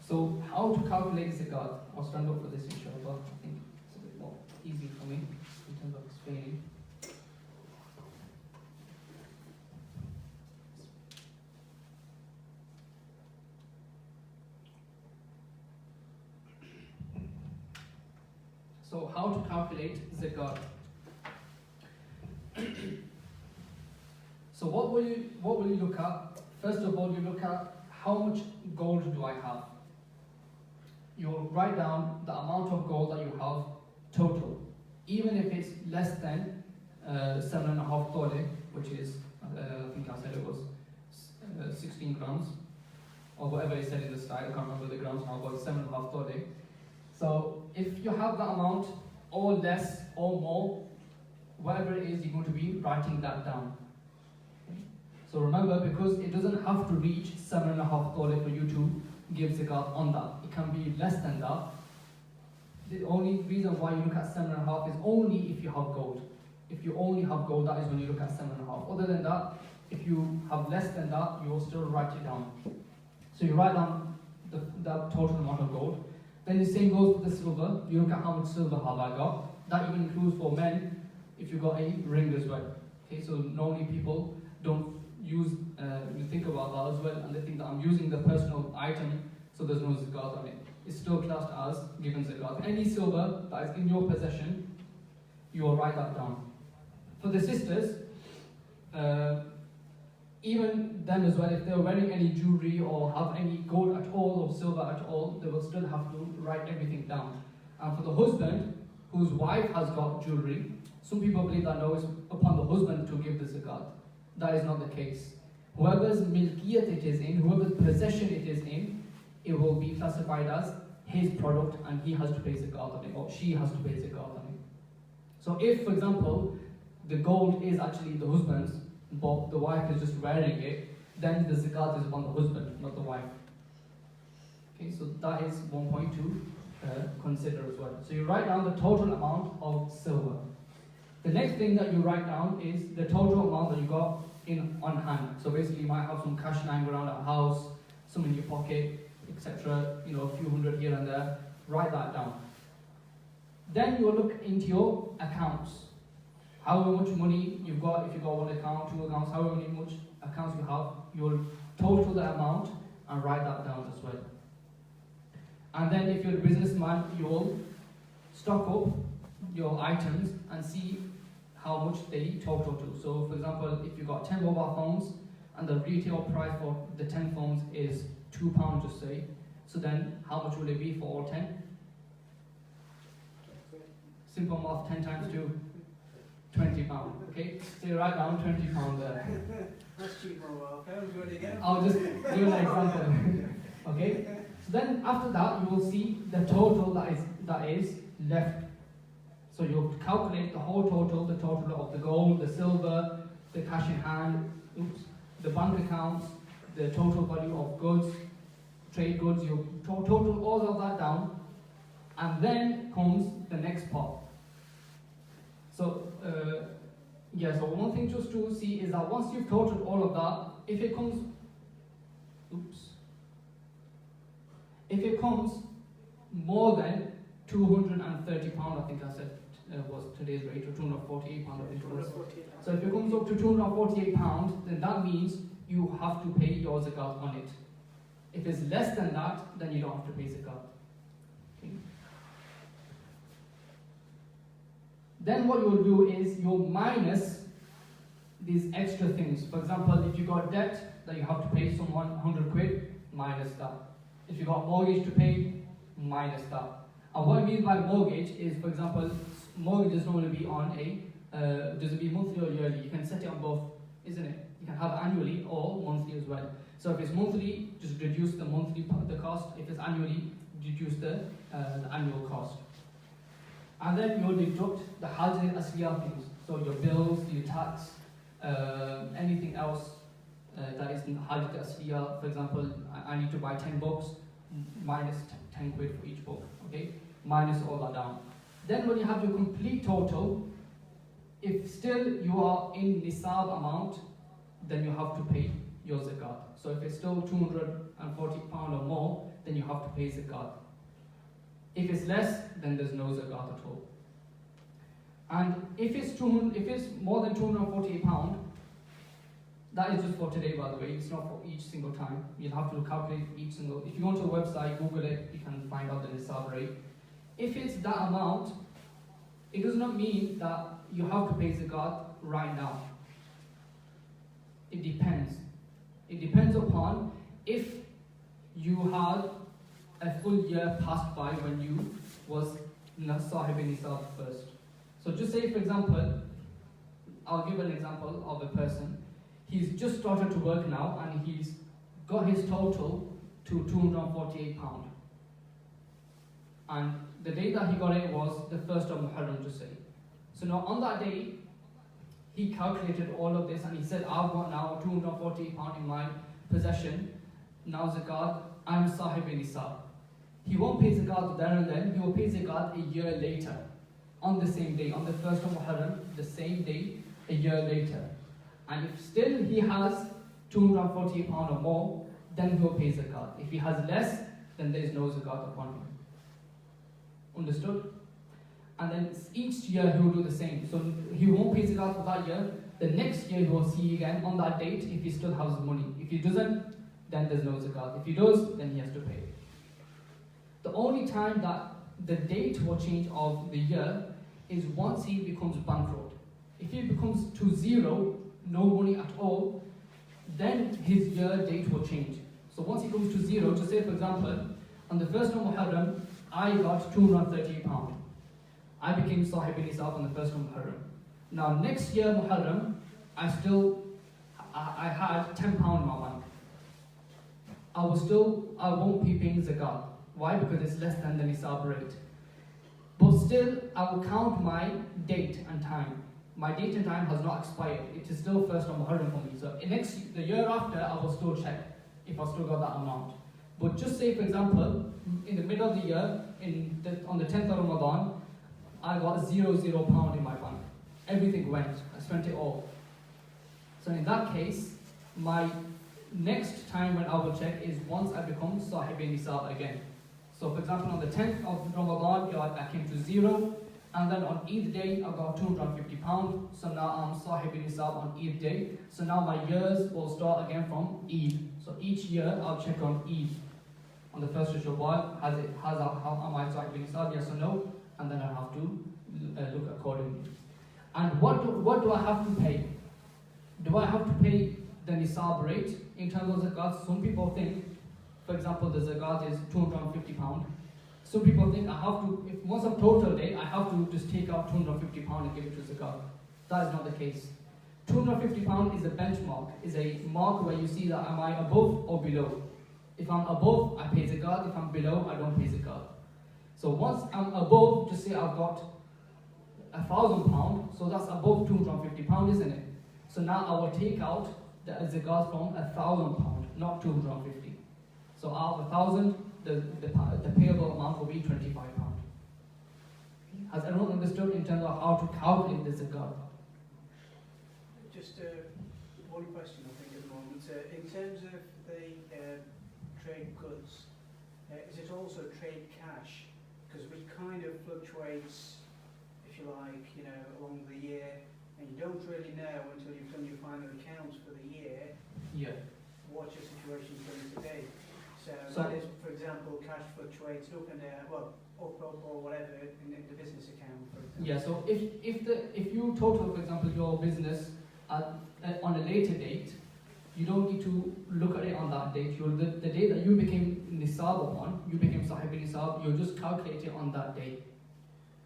So how to calculate zakat? I'll stand up for this inshallah. I think it's a bit more easy for me in terms of explaining. So how to calculate zakat? So what will you look at? First of all, you look at how much gold do I have. You'll write down the amount of gold that you have total, even if it's less than 7.5 tole, which is I think I said it was 16 grams, or whatever it said in the slide. I can't remember the grams now, but 7.5 tole. So if you have that amount, or less, or more, whatever it is, you're going to be writing that down. So remember, because it doesn't have to reach 7.5 tole for you to give zakat on that. It can be less than that. The only reason why you look at 7.5 is only if you have gold. If you only have gold, that is when you look at 7.5. Other than that, if you have less than that, you will still write it down. So you write down the total amount of gold. Then the same goes for the silver. You look at how much silver have I got. That even includes for men, if you got a ring as well. Okay, so normally people don't use, you think about that as well, and they think that I'm using the personal item, so there's no zakat on it. It's still classed as given zakat. Any silver that is in your possession, you will write that down. For the sisters, even them as well, if they're wearing any jewelry or have any gold at all or silver at all, they will still have to write everything down. And for the husband, whose wife has got jewelry, some people believe that no, it's upon the husband to give the zakat. That is not the case. Whoever's milkiyat it is in, whoever's possession it is in, it will be classified as his product and he has to pay zakat on it, or she has to pay zakat on it. So if, for example, the gold is actually the husband's, but the wife is just wearing it, then the zakat is upon the husband, not the wife. Okay, so that is one point to consider as well. So you write down the total amount of silver. The next thing that you write down is the total amount that you got on hand. So basically you might have some cash lying around at the house, some in your pocket, etc. You know, a few hundred here and there. Write that down. Then you will look into your accounts. How much money you've got, if you've got one account, two accounts, however much accounts you have, you'll total the amount and write that down as well. And then if you're a businessman, you'll stock up your items and see how much they total to. So for example, if you've got 10 mobile phones and the retail price for the 10 phones is £2, just say, so then how much will it be for all 10? Simple math, 10 times 2, £20, okay? So you write down £20 there. That's cheap mobile phones, what do you get? I'll just give an example, okay? So then after that, you will see the total that is left. So you'll calculate the whole total, the total of the gold, the silver, the cash in hand, the bank accounts, the total value of goods, trade goods. You total all of that down, and then comes the next part. So so one thing just to see is that once you've totaled all of that, if it comes more than £230, I think I said was today's rate, or £248, I think it was. So if it comes up to £248, then that means you have to pay your zakat on it. If it's less than that, then you don't have to pay zakat. Okay. Then what you'll do is you'll minus these extra things. For example, if you got debt that you have to pay someone 100 quid, minus that. If you got mortgage to pay, minus that. And what I mean by mortgage is, for example, mortgage does normally be on does it be monthly or yearly? You can set it on both, isn't it? You can have annually or monthly as well. So if it's monthly, just reduce the monthly the cost. If it's annually, reduce the annual cost. And then you'll deduct the Hajj Asliya things. So your bills, your tax, anything else that is Hajj Asliya. For example, I need to buy 10 books, minus 10 quid for each book. Okay, minus all that down. Then when you have your complete total, if still you are in nisab amount, then you have to pay your zakat. So if it's still £240 or more, then you have to pay zakat. If it's less, then there's no zakat at all. And if it's more than £248, that is just for today, by the way. It's not for each single time. You'll have to calculate each single. If you go to a website, Google it, you can find out the nisab rate. If it's that amount, it does not mean that you have to pay zakat right now. It depends. It depends upon if you had a full year passed by when you was sahib nisab first. So just say, for example, I'll give an example of a person. He's just started to work now and he's got his total to £248. And the day that he got it was the 1st of Muharram, just say. So now on that day, he calculated all of this and he said, I've got now £248 in my possession. Now zakat, I'm sahib nisab. He won't pay zakat there and then, he will pay zakat a year later. On the same day, on the 1st of Muharram, the same day, a year later. And if still he has £248 or more, then he will pay zakat. If he has less, then there is no zakat upon him. Understood? And then each year he will do the same. So he won't pay zakat for that year. The next year he will see again on that date if he still has money. If he doesn't, then there's no zakat. If he does, then he has to pay. The only time that the date will change of the year is once he becomes bankrupt. If he becomes to zero, no money at all, then his year date will change. So once he comes to zero, to say for example, on the 1st of Muharram, I got £238. I became sahib nisab on the 1st of Muharram. Now next year Muharram, I had £10 in my bank. I won't be paying zakat. Why? Because it's less than the nisab rate. But still, I will count my date and time. My date and time has not expired. It is still 1st of Muharram for me. So the year after, I will still check if I still got that amount. But just say, for example, in the middle of the year, on the 10th of Ramadan, I got £0 in my bank. Everything went. I spent it all. So in that case, my next time when I will check is once I become sahib nisab again. So for example, on the 10th of Ramadan, I came to zero, and then on Eid day, I got £250. So now I'm sahib nisab on Eid day. So now my years will start again from Eid. So each year, I'll check on Eid. On the 1st of Shawwal, how am I sahib nisab, yes or no? And then I have to look accordingly. And what do I have to pay? Do I have to pay the nisab rate in terms of zakat? Some people think, for example, the zakat is £250. Some people think I have to, if once I've total day, I have to just take out £250 and give it to zakat. That is not the case. £250 is a benchmark, is a mark where you see that am I above or below. If I'm above, I pay zakat. If I'm below, I don't pay zakat. So once I'm above, just say I've got £1,000, so that's above £250, isn't it? So now I will take out the zakat from £1,000, not 250. So out of 1,000, the payable amount will be £25. Has everyone understood in terms of how to calculate the zakat? Just one question, I think, at the moment. In terms of the trade goods, is it also trade cash? Because we kind of fluctuates, if you like, along the year, and you don't really know until you've done your final accounts for the year. Yeah. What your situation is going to be. So that is, for example, cash fluctuates up and down, up or whatever in the business account, for example. Yeah. So if you total, for example, your business on a later date, you don't need to look at it on that date. The day that you became nisab upon, you became sahib nisab, you'll just calculate it on that day.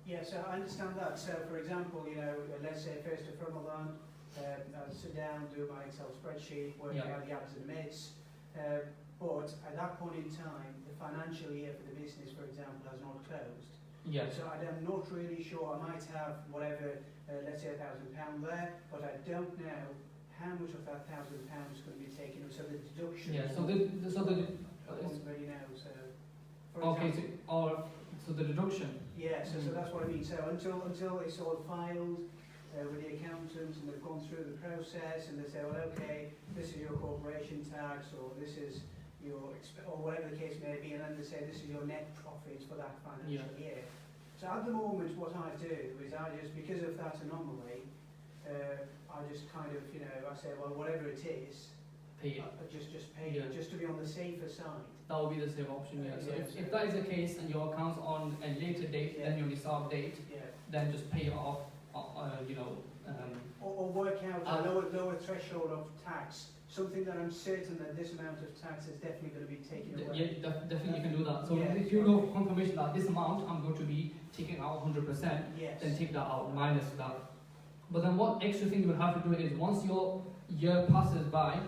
Yeah, so I understand that. So for example, let's say 1st of Ramadan, I'll sit down, do my Excel spreadsheet, work out the avs and mids. But at that point in time, the financial year for the business, for example, has not closed. Yeah. So I'm not really sure. I might have whatever, let's say £1,000 there, but I don't know how much of that £1,000 is going to be taken. So the deduction. Yeah. So I don't really know. So. Okay. So the deduction. Yeah. So that's what I mean. So until it's all filed, with the accountants, and they've gone through the process, and they say, well, okay, this is your corporation tax, or this is your, or whatever the case may be, and then they say this is your net profit for that financial year. So at the moment, what I do is I just, because of that anomaly, I just kind of, you know, I say, well, whatever it is, pay it. I just pay it, just to be on the safer side. That would be the safe option, yeah. So if that is the case and your account's on a later date than your nisab date, then just pay it off, you know. Or work out a lower threshold of tax, something that I'm certain that this amount of tax is definitely going to be taken away. Yeah, definitely you can do that. So if you know confirmation that this amount I'm going to be taking out 100%, then take that out, minus that. But then what extra thing you will have to do is, once your year passes by,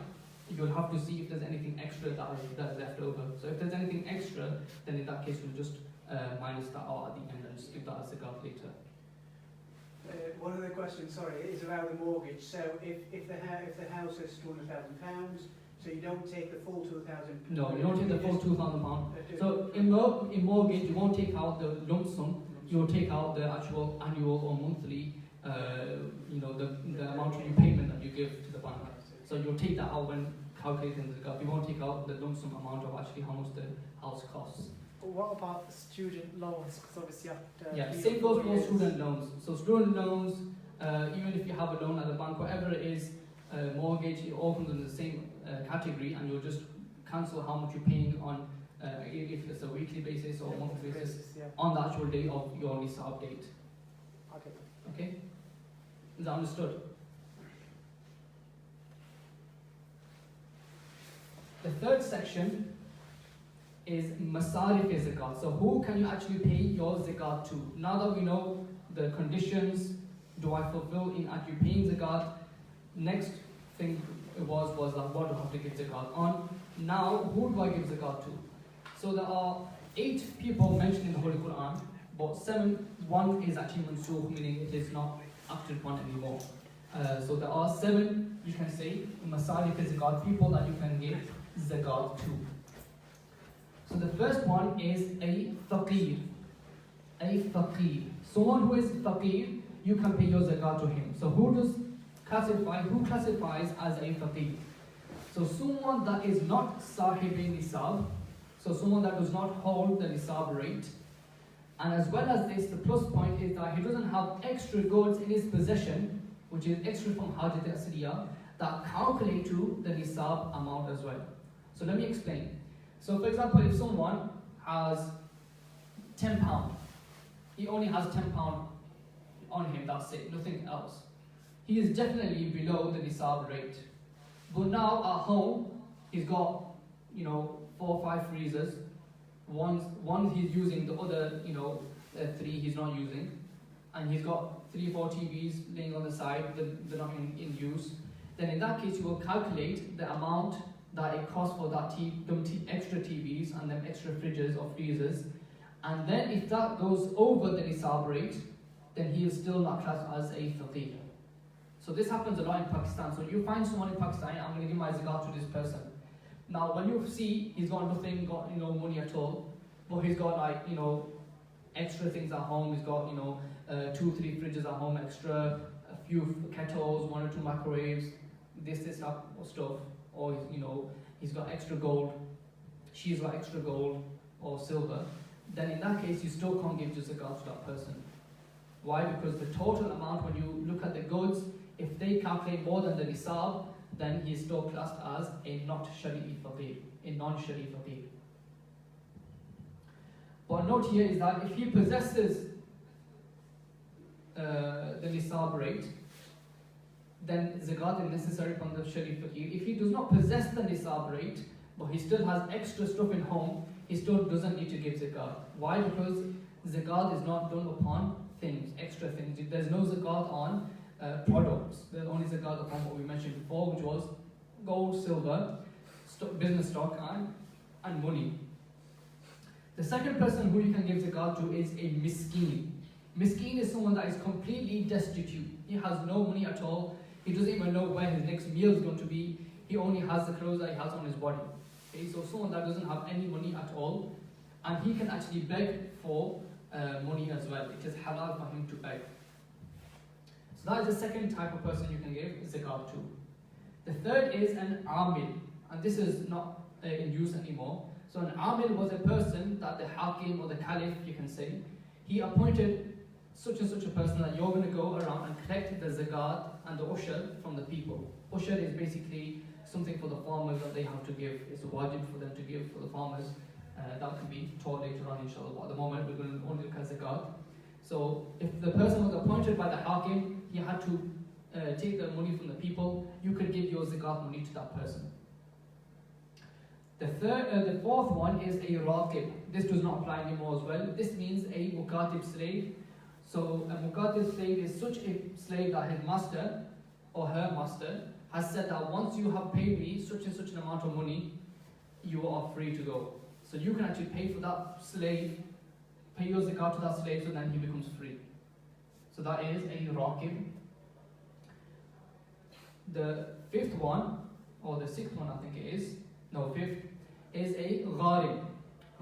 you'll have to see if there's anything extra that is left over. So if there's anything extra, then in that case we'll just minus that out at the end and just give that as zakat later. One other question, sorry, is about the mortgage. So if the house is £200,000, so you don't take the full £2,000? No, you don't take the full £2,000. So in mortgage, you won't take out the lump sum. You'll take out the actual annual or monthly, you know, the amount of repayment that you give to the bank. So you'll take that out when calculating the zakat. You won't take out the lump sum amount of actually how much the house costs. What about student loans? Because obviously same goes for student loans. So student loans, even if you have a loan at the bank, whatever it is, mortgage, it all comes in the same category, and you'll just cancel how much you're paying on, if it's a weekly basis or monthly basis, on the actual day of your nisab date. Okay? Is that understood? The third section is masarif zakat. So who can you actually pay your zakat to? Now that we know the conditions, do I fulfill in actually paying zakat? Next thing was that what do I have to give zakat on? Now, who do I give zakat to? So there are 8 people mentioned in the Holy Quran, but 7, one is actually mansukh, meaning it is not acted upon anymore. So there are 7, you can say, masarif zakat, people that you can give zakat to. So the first one is a faqir. A faqir. Someone who is faqir, you can pay your zakat to him. So who classifies as a faqir? So someone that is not sahib nisab, so someone that does not hold the nisab rate. And as well as this, the plus point is that he doesn't have extra goods in his possession, which is extra from hajat asriya, that calculate to the nisab amount as well. So let me explain. So for example, if someone has £10, he only has £10 on him, that's it, nothing else. He is definitely below the nisab rate. But now at home, he's got, 4 or 5 freezers. One he's using, the other, 3 he's not using. And he's got 3 or 4 TVs laying on the side, they're not in use. Then in that case, you will calculate the amount that it costs for that extra TVs and them extra fridges or freezers. And then if that goes over the nisab rate, then he is still not classed as a faqir. So this happens a lot in Pakistan. So you find someone in Pakistan, I'm going to give my zakat to this person. Now when you see he's got nothing, money at all, but he's got extra things at home, he's got 2 or 3 fridges at home extra, a few kettles, 1 or 2 microwaves, this type of stuff. Or he's got extra gold, she's got extra gold or silver, then in that case you still can't give zakat to that person. Why? Because the total amount, when you look at the goods, if they calculate more than the nisab, then he is still classed as a not shari'i faqir, a non-shari'i faqir. But note here is that if he possesses the nisab rate, then zakat is necessary from the shari'i faqir. If he does not possess the nisab rate, but he still has extra stuff in home, he still doesn't need to give zakat. Why? Because zakat is not done upon things, extra things. There's no zakat on products. There's only zakat upon what we mentioned before, which was gold, silver, business stock, and money. The second person who you can give zakat to is a miskeen. Miskeen is someone that is completely destitute. He has no money at all. He doesn't even know where his next meal is going to be. He only has the clothes that he has on his body. Okay, so someone that doesn't have any money at all, and he can actually beg for money as well. It is halal for him to beg. So So that is the second type of person you can give zakat to. The third is an amil, and this is not in use anymore. So an amil was a person that the hakim or the caliph, you can say, he appointed such and such a person that you're going to go around and collect the zakat and the ushur from the people. Ushur is basically something for the farmers that they have to give. It's a wajib for them to give for the farmers. That can be taught later on, inshallah. But at the moment, we're going to only look at zakat. So if the person was appointed by the hakim, he had to take the money from the people. You could give your zakat money to that person. The fourth one is a raqib. This does not apply anymore as well. This means a mukatib slave. So a mukatib slave is such a slave that his master or her master has said that once you have paid me such and such an amount of money, you are free to go. So you can actually pay for that slave, pay your zakat to that slave, so then he becomes free. So that is a raqib. The fifth one, or the sixth one I think it is, no, fifth, is a gharib.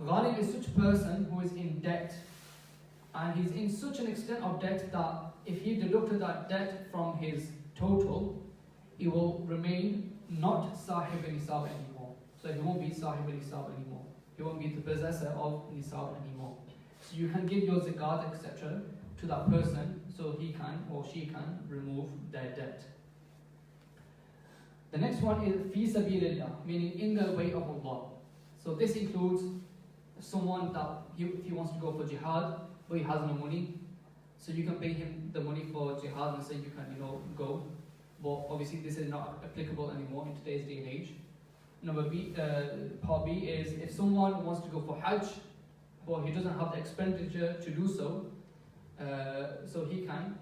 Gharib is such a person who is in debt. And he's in such an extent of debt that if he deducted that debt from his total, he will remain not sahib al-nisab anymore. So he won't be sahib al-nisab anymore. He won't be the possessor of nisab anymore. So you can give your zakat, etc., to that person so he can or she can remove their debt. The next one is fi sabilillah, meaning in the way of Allah. So this includes someone that if he wants to go for jihad, but he has no money, so you can pay him the money for jihad and say you can, go. But obviously this is not applicable anymore in today's day and age. Part B is if someone wants to go for Hajj, but he doesn't have the expenditure to do so, so he can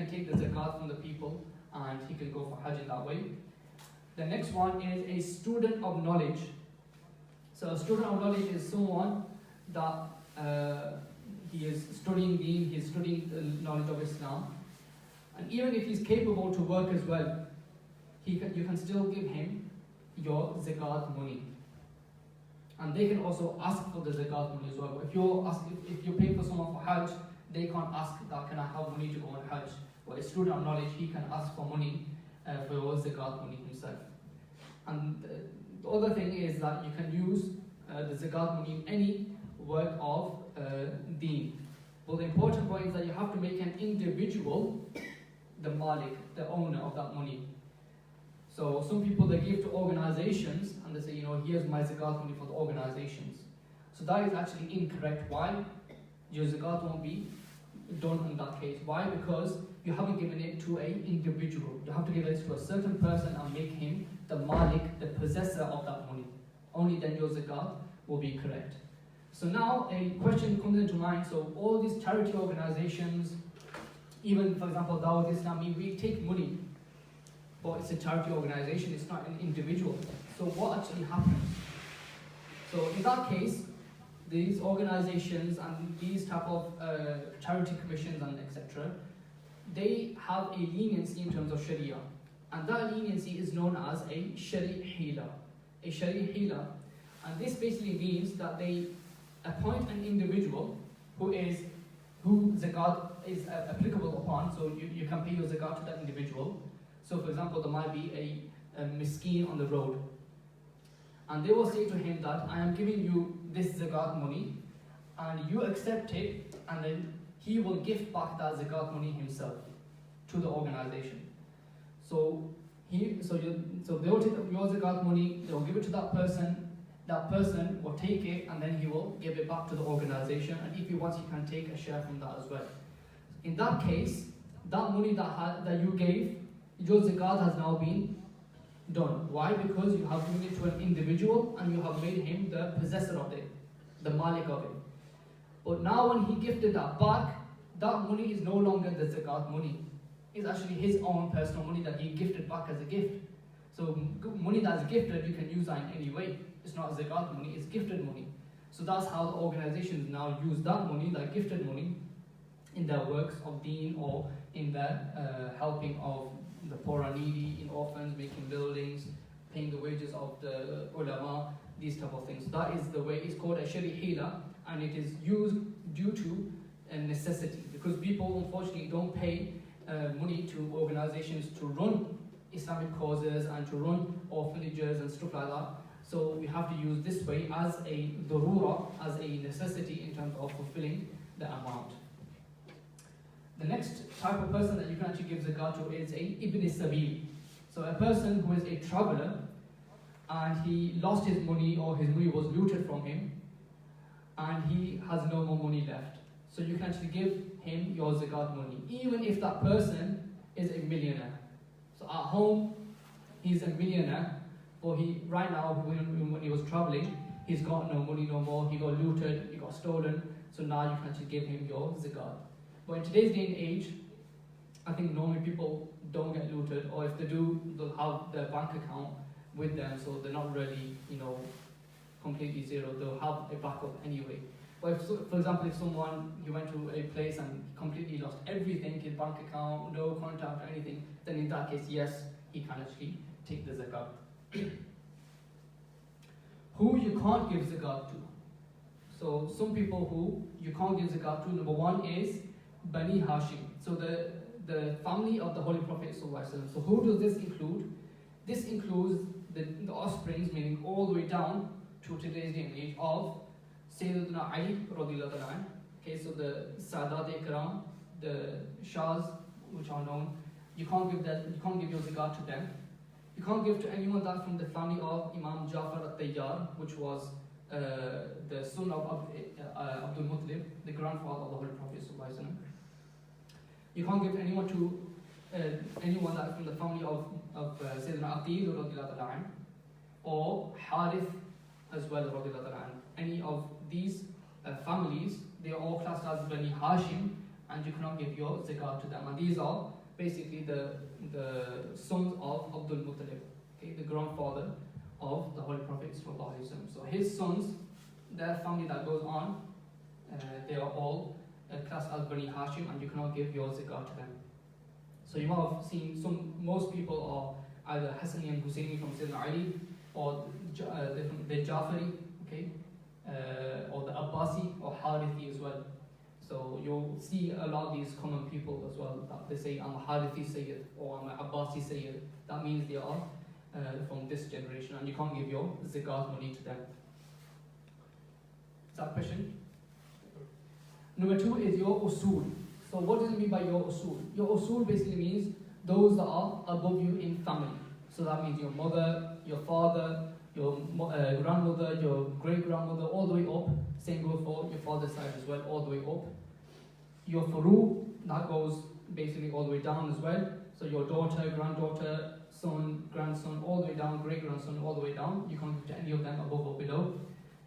take the zakat from the people and he can go for Hajj in that way. The next one is a student of knowledge. So a student of knowledge is someone that he is studying deen, he is studying the knowledge of Islam, and even if he's capable to work as well, you can still give him your zakat money. And they can also ask for the zakat money as well. If you pay for someone for Hajj, they can't ask that, can I have money to go on Hajj? But a student of knowledge, he can ask for money for your zakat money himself. And the other thing is that you can use the zakat money in any work of deen. But the important point is that you have to make an individual the malik, the owner of that money. So some people, they give to organizations and they say, here's my zakat money for the organizations. So that is actually incorrect. Why? Your zakat won't be done in that case. Why? Because you haven't given it to an individual. You have to give it to a certain person and make him the malik, the possessor of that money. Only then your zakat will be correct. So now a question comes into mind. So all these charity organizations, even for example Dawat-E-Islami, we take money, but it's a charity organization, it's not an individual. So what actually happens? So in that case, these organizations and these type of charity commissions and etc., they have a leniency in terms of Sharia, and that leniency is known as a Shari Hila. A Shari Hila, and this basically means that they appoint an individual who zakat is applicable upon, so you can pay your zakat to that individual. So for example, there might be a miskeen on the road, and they will say to him that I am giving you this zakat money, and you accept it, and then he will give back that zakat money himself to the organization. So they will take your zakat money, they will give it to that person will take it, and then he will give it back to the organization, and if he wants, he can take a share from that as well. In that case, that money that you gave, your zakat has now been done. Why? Because you have given it to an individual and you have made him the possessor of it, the malik of it. But now when he gifted that back, that money is no longer the zakat money. It's actually his own personal money that he gifted back as a gift. So money that's gifted, you can use that in any way. It's not zakat money, it's gifted money. So that's how the organizations now use that money, that gifted money, in their works of deen or in their helping of the poor and needy, in orphans, making buildings, paying the wages of the ulama, these type of things. That is the way. It's called a Shari Hila, and it is used due to a necessity, because people unfortunately don't pay money to organizations to run Islamic causes and to run orphanages and stuff like that. So we have to use this way as a darura, as a necessity in terms of fulfilling the amount. The next type of person that you can actually give zakat to is a ibn sabil. So a person who is a traveler and he lost his money or his money was looted from him and he has no more money left. So you can actually give him your zakat money, even if that person is a millionaire. So at home, he's a millionaire, but right now, when he was traveling, he's got no money no more, he got looted, he got stolen, so now you can actually give him your zakat. But in today's day and age, I think normally people don't get looted, or if they do, they'll have their bank account with them, so they're not really, completely zero, they'll have a backup anyway. But if, for example, if someone, he went to a place and completely lost everything, his bank account, no contact or anything, then in that case, yes, he can actually take the zakat. Who you can't give zakat to. So some people who you can't give zakat to, number one is Bani Hashim. So the family of the Holy Prophet ﷺ. So who does this include? This includes the offsprings, meaning all the way down to today's day and age of Sayyidina Ali radiyallahu anhu. Okay, so the Sadat-e-Ikram, the Shahs, which are known, you can't give your zakat to them. You can't give to anyone that's from the family of Imam Jafar al-Tayyar, which was the son of Abdul Muttalib, the grandfather of the Holy Prophet ﷺ. You can't give anyone to anyone that's from the family of Sayyidina Aqil radiyallahu anhu, or Harith as well radiyallahu anhu. Any of these families, they are all classed as Bani Hashim, and you cannot give your zakat to them. And these are basically the sons of Abdul Muttalib, okay, the grandfather of the Holy Prophet sallallahu alaihi wasallam. So his sons, their family that goes on, they are all classed as Bani Hashim, and you cannot give your zakat to them. So you might have seen most people are either Hassani and Husseini from Sayyidina Ali, or the Jafari, okay, or the Abbasi or Harithi as well. So you'll see a lot of these common people as well, that they say I'm a Harithi Sayyid or I'm an Abbasi Sayyid. That means they are from this generation, and you can't give your zakat money to them. Is that a question? Number two is your usul. So what does it mean by your usul? Your usul basically means those that are above you in family. So that means your mother, your father, your grandmother, your great-grandmother, all the way up. Same goes for your father's side as well, all the way up. Your furu, that goes basically all the way down as well. So your daughter, granddaughter, son, grandson, all the way down, great-grandson, all the way down. You can't give to any of them above or below.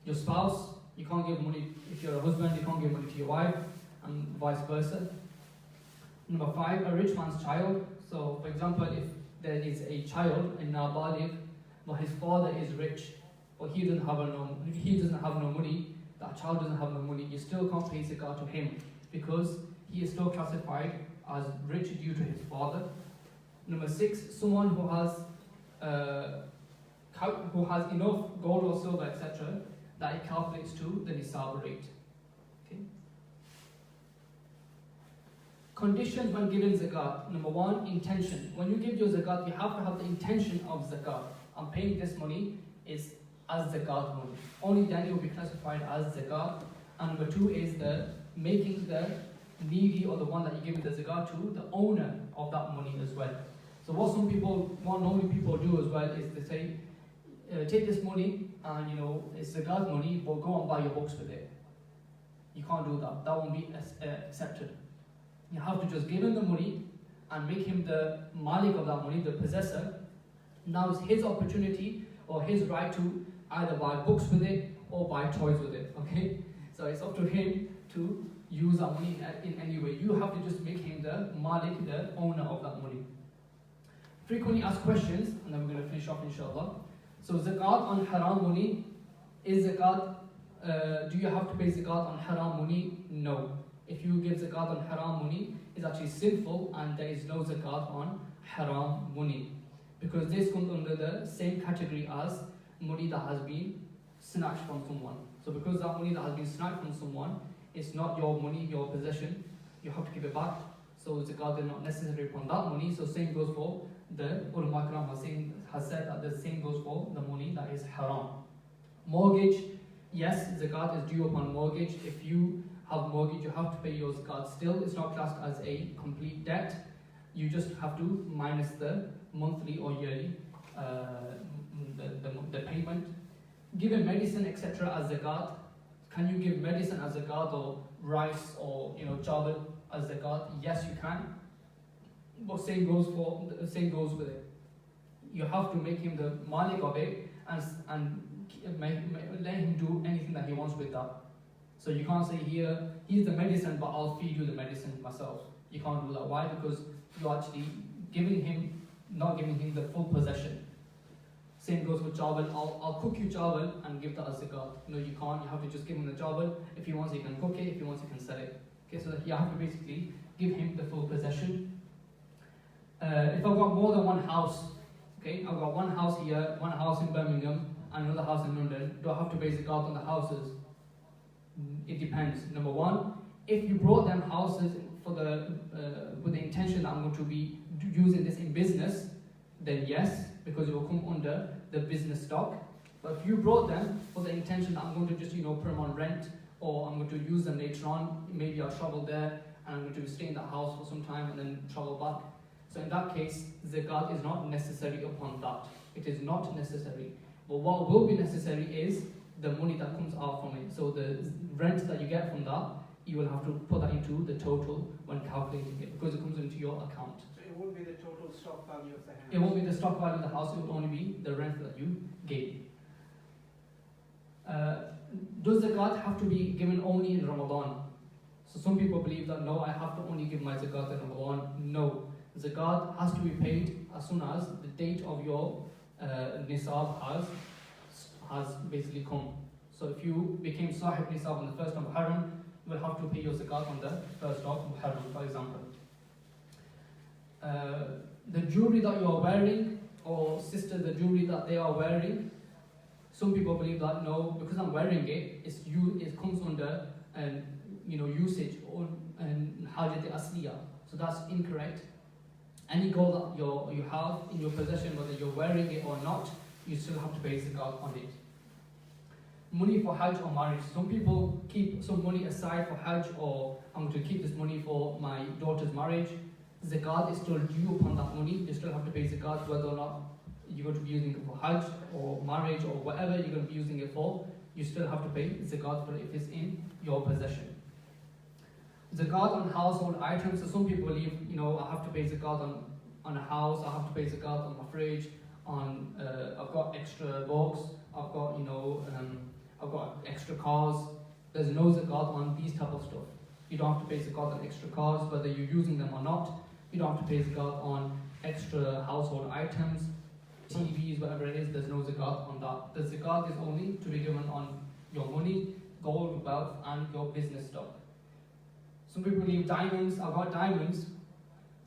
Your spouse, you can't give money, if you're a husband, you can't give money to your wife, and vice versa. Number five, a rich man's child. So for example, if there is a child in Nabaligh, but his father is rich, but he doesn't have no money, that child doesn't have no money, you still can't pay zakat to him, because he is still classified as rich due to his father. Number six, someone who has enough gold or silver, etc., that it calculates to the nisab rate. Okay. Conditions when giving zakat. Number one, intention. When you give your zakat, you have to have the intention of zakat. I'm paying this money is as zakat money. Only then it will be classified as zakat. And number two is the making the needy, or the one that you give the zakat to, the owner of that money as well. So what normally people do as well is they say, take this money and it's zakat money, but go and buy your books with it. You can't do that. That won't be accepted. You have to just give him the money and make him the malik of that money, the possessor. Now it's his opportunity or his right to either buy books with it or buy toys with it. Okay, so it's up to him to use that money in any way. You have to just make him the malik, the owner of that money. Frequently asked questions, and then we're going to finish off inshallah. So zakat on haram money, is zakat, do you have to pay zakat on haram money? No. If you give zakat on haram money, it's actually sinful, and there is no zakat on haram money, because this comes under the same category as money that has been snatched from someone. So because that money that has been snatched from someone it's not your money, your possession, you have to give it back. So zakat is not necessary upon that money. So same goes for the ulama kiram has said that the same goes for the money that is haram. Mortgage, yes, zakat is due upon mortgage. If you have mortgage, you have to pay your zakat. Still, it's not classed as a complete debt. You just have to minus the monthly or yearly the payment. Giving medicine, etc. as zakat. Can you give medicine as zakat, or rice, or chawal as zakat? Yes, you can. But same goes with it. You have to make him the malik of it and let him do anything that he wants with that. So you can't say here, here's the medicine, but I'll feed you the medicine myself. You can't do that. Why? Because you're actually not giving him the full possession. Same goes with chawal. I'll cook you chawal and give that as zakat. No, you can't. You have to just give him the chawal. If he wants, he can cook it. If he wants, he can sell it. Okay, so you have to basically give him the full possession. If I've got more than one house, okay, I've got one house here, one house in Birmingham, and another house in London, do I have to pay zakat on the houses? It depends. Number one, if you brought them houses for with the intention that I'm going to be using this in business, then yes, because it will come under the business stock. But if you brought them for the intention that I'm going to just put them on rent, or I'm going to use them later on, maybe I'll travel there and I'm going to stay in that house for some time and then travel back. So in that case, zakat is not necessary upon that. It is not necessary. But what will be necessary is the money that comes out from it. So the rent that you get from that, you will have to put that into the total when calculating it, because it comes into your account. So it won't be the total stock value of the house? It won't be the stock value of the house, it will only be the rent that you gave. Does zakat have to be given only in Ramadan? So some people believe that no, I have to only give my zakat in Ramadan. No. Zakat has to be paid as soon as the date of your nisab has basically come. So if you became sahib nisab on the 1st of Muharram, you will have to pay your zakat on the 1st of Muharram, for example. The jewelry that you are wearing, or sister, the jewelry that they are wearing, some people believe that no, because I'm wearing it, it comes under usage or hajat asliya. So that's incorrect. Any gold that you have in your possession, whether you're wearing it or not, you still have to pay zakat on it. Money for Hajj or marriage. Some people keep some money aside for Hajj, or I'm going to keep this money for my daughter's marriage. Zakat is still due upon that money. You still have to pay zakat whether or not you're going to be using it for Hajj or marriage or whatever you're going to be using it for. You still have to pay zakat for it if it's in your possession. Zakat on household items. So some people believe, I have to pay zakat on a house, I have to pay zakat on my fridge, I've got extra books, I've got extra cars. There's no zakat on these type of stuff. You don't have to pay zakat on extra cars, whether you're using them or not. You don't have to pay zakat on extra household items, TVs, whatever it is. There's no zakat on that. The zakat is only to be given on your money, gold, wealth, and your business stock. Some people believe diamonds. I've got diamonds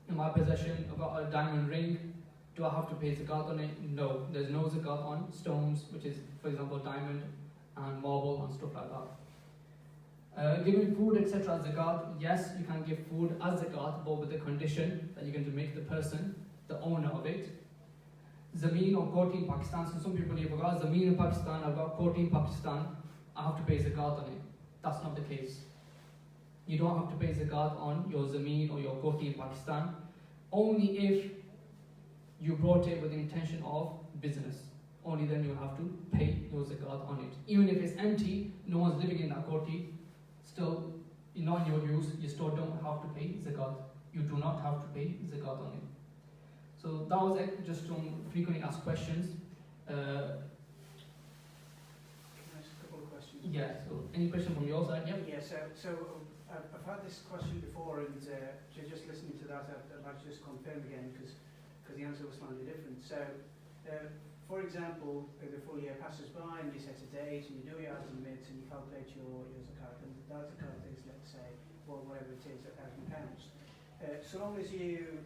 in my possession. I've got a diamond ring. Do I have to pay zakat on it? No. There's no zakat on stones, which is, for example, diamond and marble and stuff like that. Giving food, etc. as zakat. Yes, you can give food as zakat, but with the condition that you're going to make the person the owner of it. Zameen or Koti in Pakistan. So some people believe, I've got Zameen in Pakistan, I've got Koti in Pakistan, I have to pay zakat on it. That's not the case. You don't have to pay zakat on your Zameen or your Koti in Pakistan, only if you brought it with the intention of business. Only then you have to pay your zakat on it. Even if it's empty, no one's living in that Koti, still not in your use, you still don't have to pay zakat. You do not have to pay zakat on it. So that was it, just some frequently asked questions. Can I ask a couple of questions? Yeah, so any question from your side? Yep. Yeah, so I've had this question before, and just listening to that, I'd like to just confirm again, because the answer was slightly different. So, for example, the full year passes by, and you set a date, and you do your estimates, and you calculate your zakat, and that zakat is, let's say, well, whatever it is, £1,000. So long as you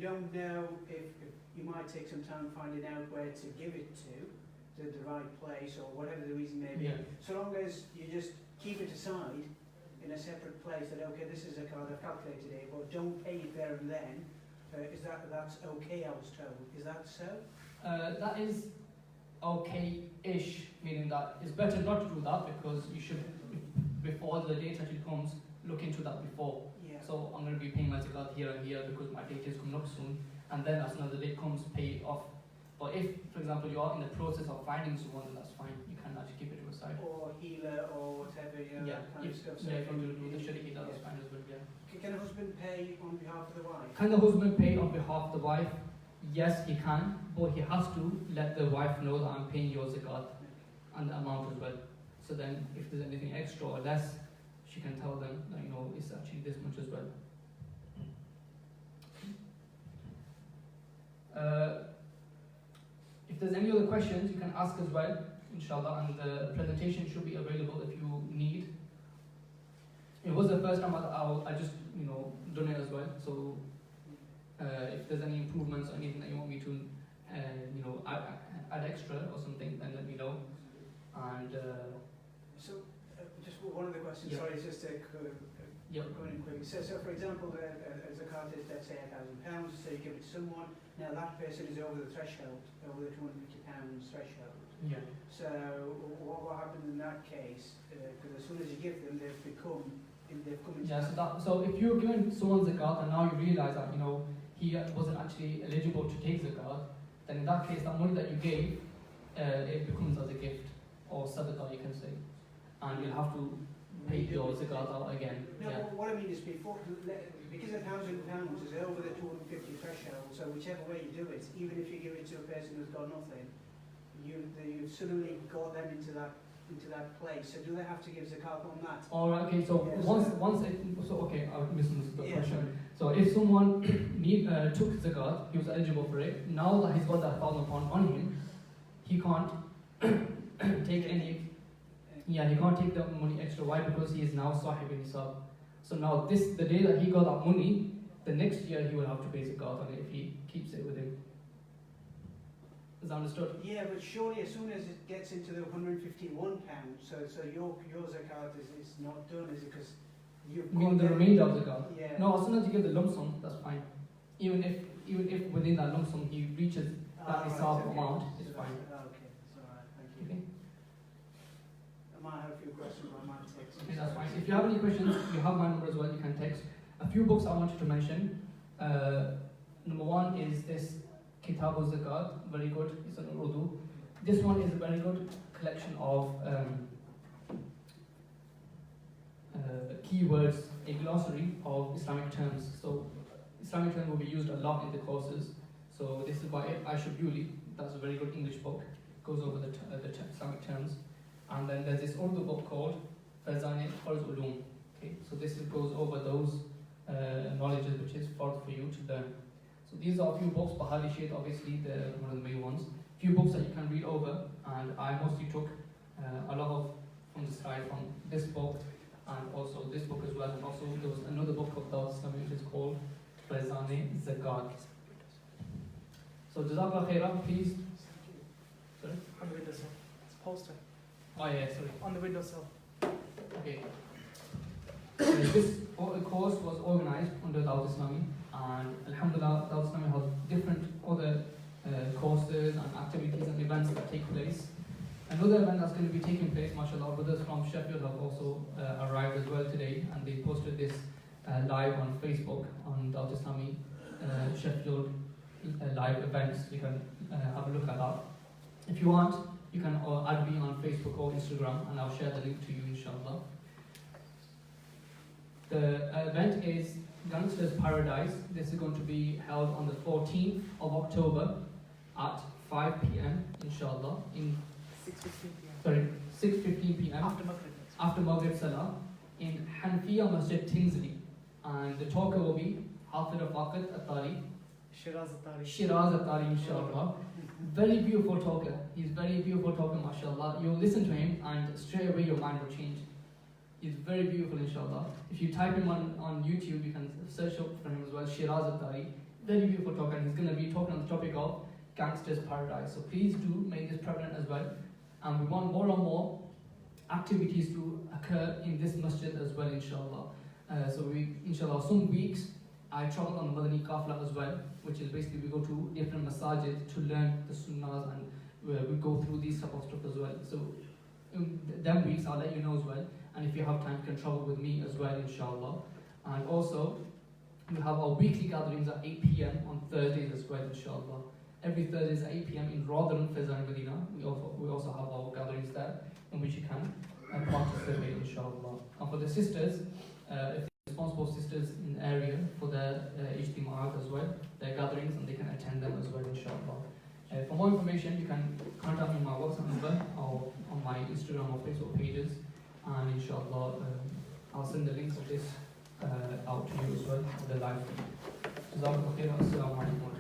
don't know if you might take some time finding out where to give it to, the right place or whatever the reason may be. Yeah. So long as you just keep it aside in a separate place that, okay, this is a card, I've calculated it, but don't pay it there and then, that's okay, I was told. Is that so? That is okay-ish, meaning that it's better not to do that because you should, before the date actually comes, look into that before. Yeah. So I'm going to be paying my zakat here and here because my date is coming up soon, and then as soon as the date comes, pay it off. But if, for example, you are in the process of finding someone, then that's fine. You can actually keep it to a side. Or healer or whatever, you know, Yeah, that kind of stuff. So yeah, if if you do the shiriki, that's yeah. fine as well, yeah. Can a husband pay on behalf of the wife? Can the husband pay on behalf of the wife? Yes, he can, but he has to let the wife know that I'm paying your zakat and the amount as well. So then, if there's anything extra or less, she can tell them that, you know, it's actually this much as well. If there's any other questions, you can ask as well, inshallah, and the presentation should be available if you need. It was the first time I just, you know, done it as well, so if there's any improvements or anything that you want me to, you know, add extra or something, then let me know. And So, just one of the questions, Yeah. sorry, it's just a yeah, going in quickly. So for example, a zakat is, let's say, £1,000, so you give it to someone, now that person is over the threshold, over the £250 threshold. yeah. So what happens in that case? Because as soon as you give them, they've come into Yeah, so if you're giving someone zakat and now you realize that, you know, he wasn't actually eligible to take zakat, then in that case, that money that you gave, it becomes as a gift or sadaqah, you can say, and you'll have to pay your zakat out again. No, Yeah. what I mean is because £1,000 is over the 250 threshold, so whichever way you do it, even if you give it to a person who's got nothing, you've suddenly got them into that place. So do they have to give zakat on that? All right. Okay. So Yes. okay, I misunderstood the Yeah, question. So if someone took zakat, he was eligible for it. Now that he's got that £1,000 on him, he can't take any. Yeah, he can't take the money extra. Why? Because he is now sahib nisab. So now the day that he got that money, the next year he will have to pay zakat on it if he keeps it with him. Is that understood? Yeah, but surely as soon as it gets into the £151, so your zakat is not done, is it? Because you've You mean the got remainder of zakat? Yeah. No, as soon as you give the lump sum, that's fine. Even if within that lump sum he reaches that nisab amount, it's fine. Okay, it's alright, thank you. Okay. I might have a few questions, but I might take some. Okay, that's fine. If you have any questions, you have my number as well, you can text. A few books I wanted to mention. Number one is this Kitab al-Zakat, very good, it's in Urdu. This one is a very good collection of keywords, a glossary of Islamic terms. So Islamic terms will be used a lot in the courses. So this is by Aisha Bewley, that's a very good English book, goes over the Islamic terms. And then there's this Urdu book called Fazane Farz Ulum. Okay, so this goes over those knowledges which is fard for you to learn. So these are a few books, Bahali Shade, obviously one of the main ones. Few books that you can read over, and I mostly took a lot of from the slide from this book and also this book as well. And also there was another book of Dawat-E-Islami which is called Fazane Zakat. So Jazakallah khairan, please. Sorry? On the windowsill. It's a poster. Oh yeah, sorry. On the windowsill. Okay. This course was organized under Dawat-E-Islami, and Alhamdulillah, Dawat-E-Islami has different other courses and activities and events that take place. Another event that's going to be taking place, mashallah, brothers from Sheffield have also arrived as well today, and they posted this live on Facebook on Dawat-E-Islami Sheffield live events. You can have a look at that. If you want, you can add me on Facebook or Instagram, and I'll share the link to you, inshallah. The event is Youngsters Paradise. This is going to be held on the 14th of October at 5 p.m. inshallah. In 6:15 p.m. sorry, 6:15 p.m. after Maghrib Salah in Hanfiya Masjid Tinsley, and the talker will be Hafiz Attari, Shiraz Attari. Shiraz Attari, inshallah. Very beautiful talker. He's very beautiful talker, mashallah. You'll listen to him and straight away your mind will change. He's very beautiful, inshallah. If you type him on YouTube, you can search up for him as well, Shiraz Attari. Very beautiful talker. And he's going to be talking on the topic of gangster's paradise. So please do make this prevalent as well. And we want more and more activities to occur in this masjid as well, inshallah. So we, inshallah, some weeks I travel on the Madani Qafla as well, which is basically we go to different masajid to learn the sunnahs, and we go through these type of stuff as well. So in them weeks I'll let you know as well. And if you have time, you can travel with me as well, inshallah. And also, we have our weekly gatherings at 8 p.m. on Thursdays as well, inshallah. Every Thursday at 8 p.m. in Rotherham, Fezan, Medina. We also have our gatherings there in which you can participate, inshallah. And for the sisters, if they're responsible sisters in the area for their ijtima'at as well, their gatherings, and they can attend them as well, inshallah. For more information, you can contact me on my WhatsApp number or on my Instagram or Facebook pages, and inshallah, I'll send the links of this out to you as well, for the live feed. Jazakallah khairan. Assalamu alaikum.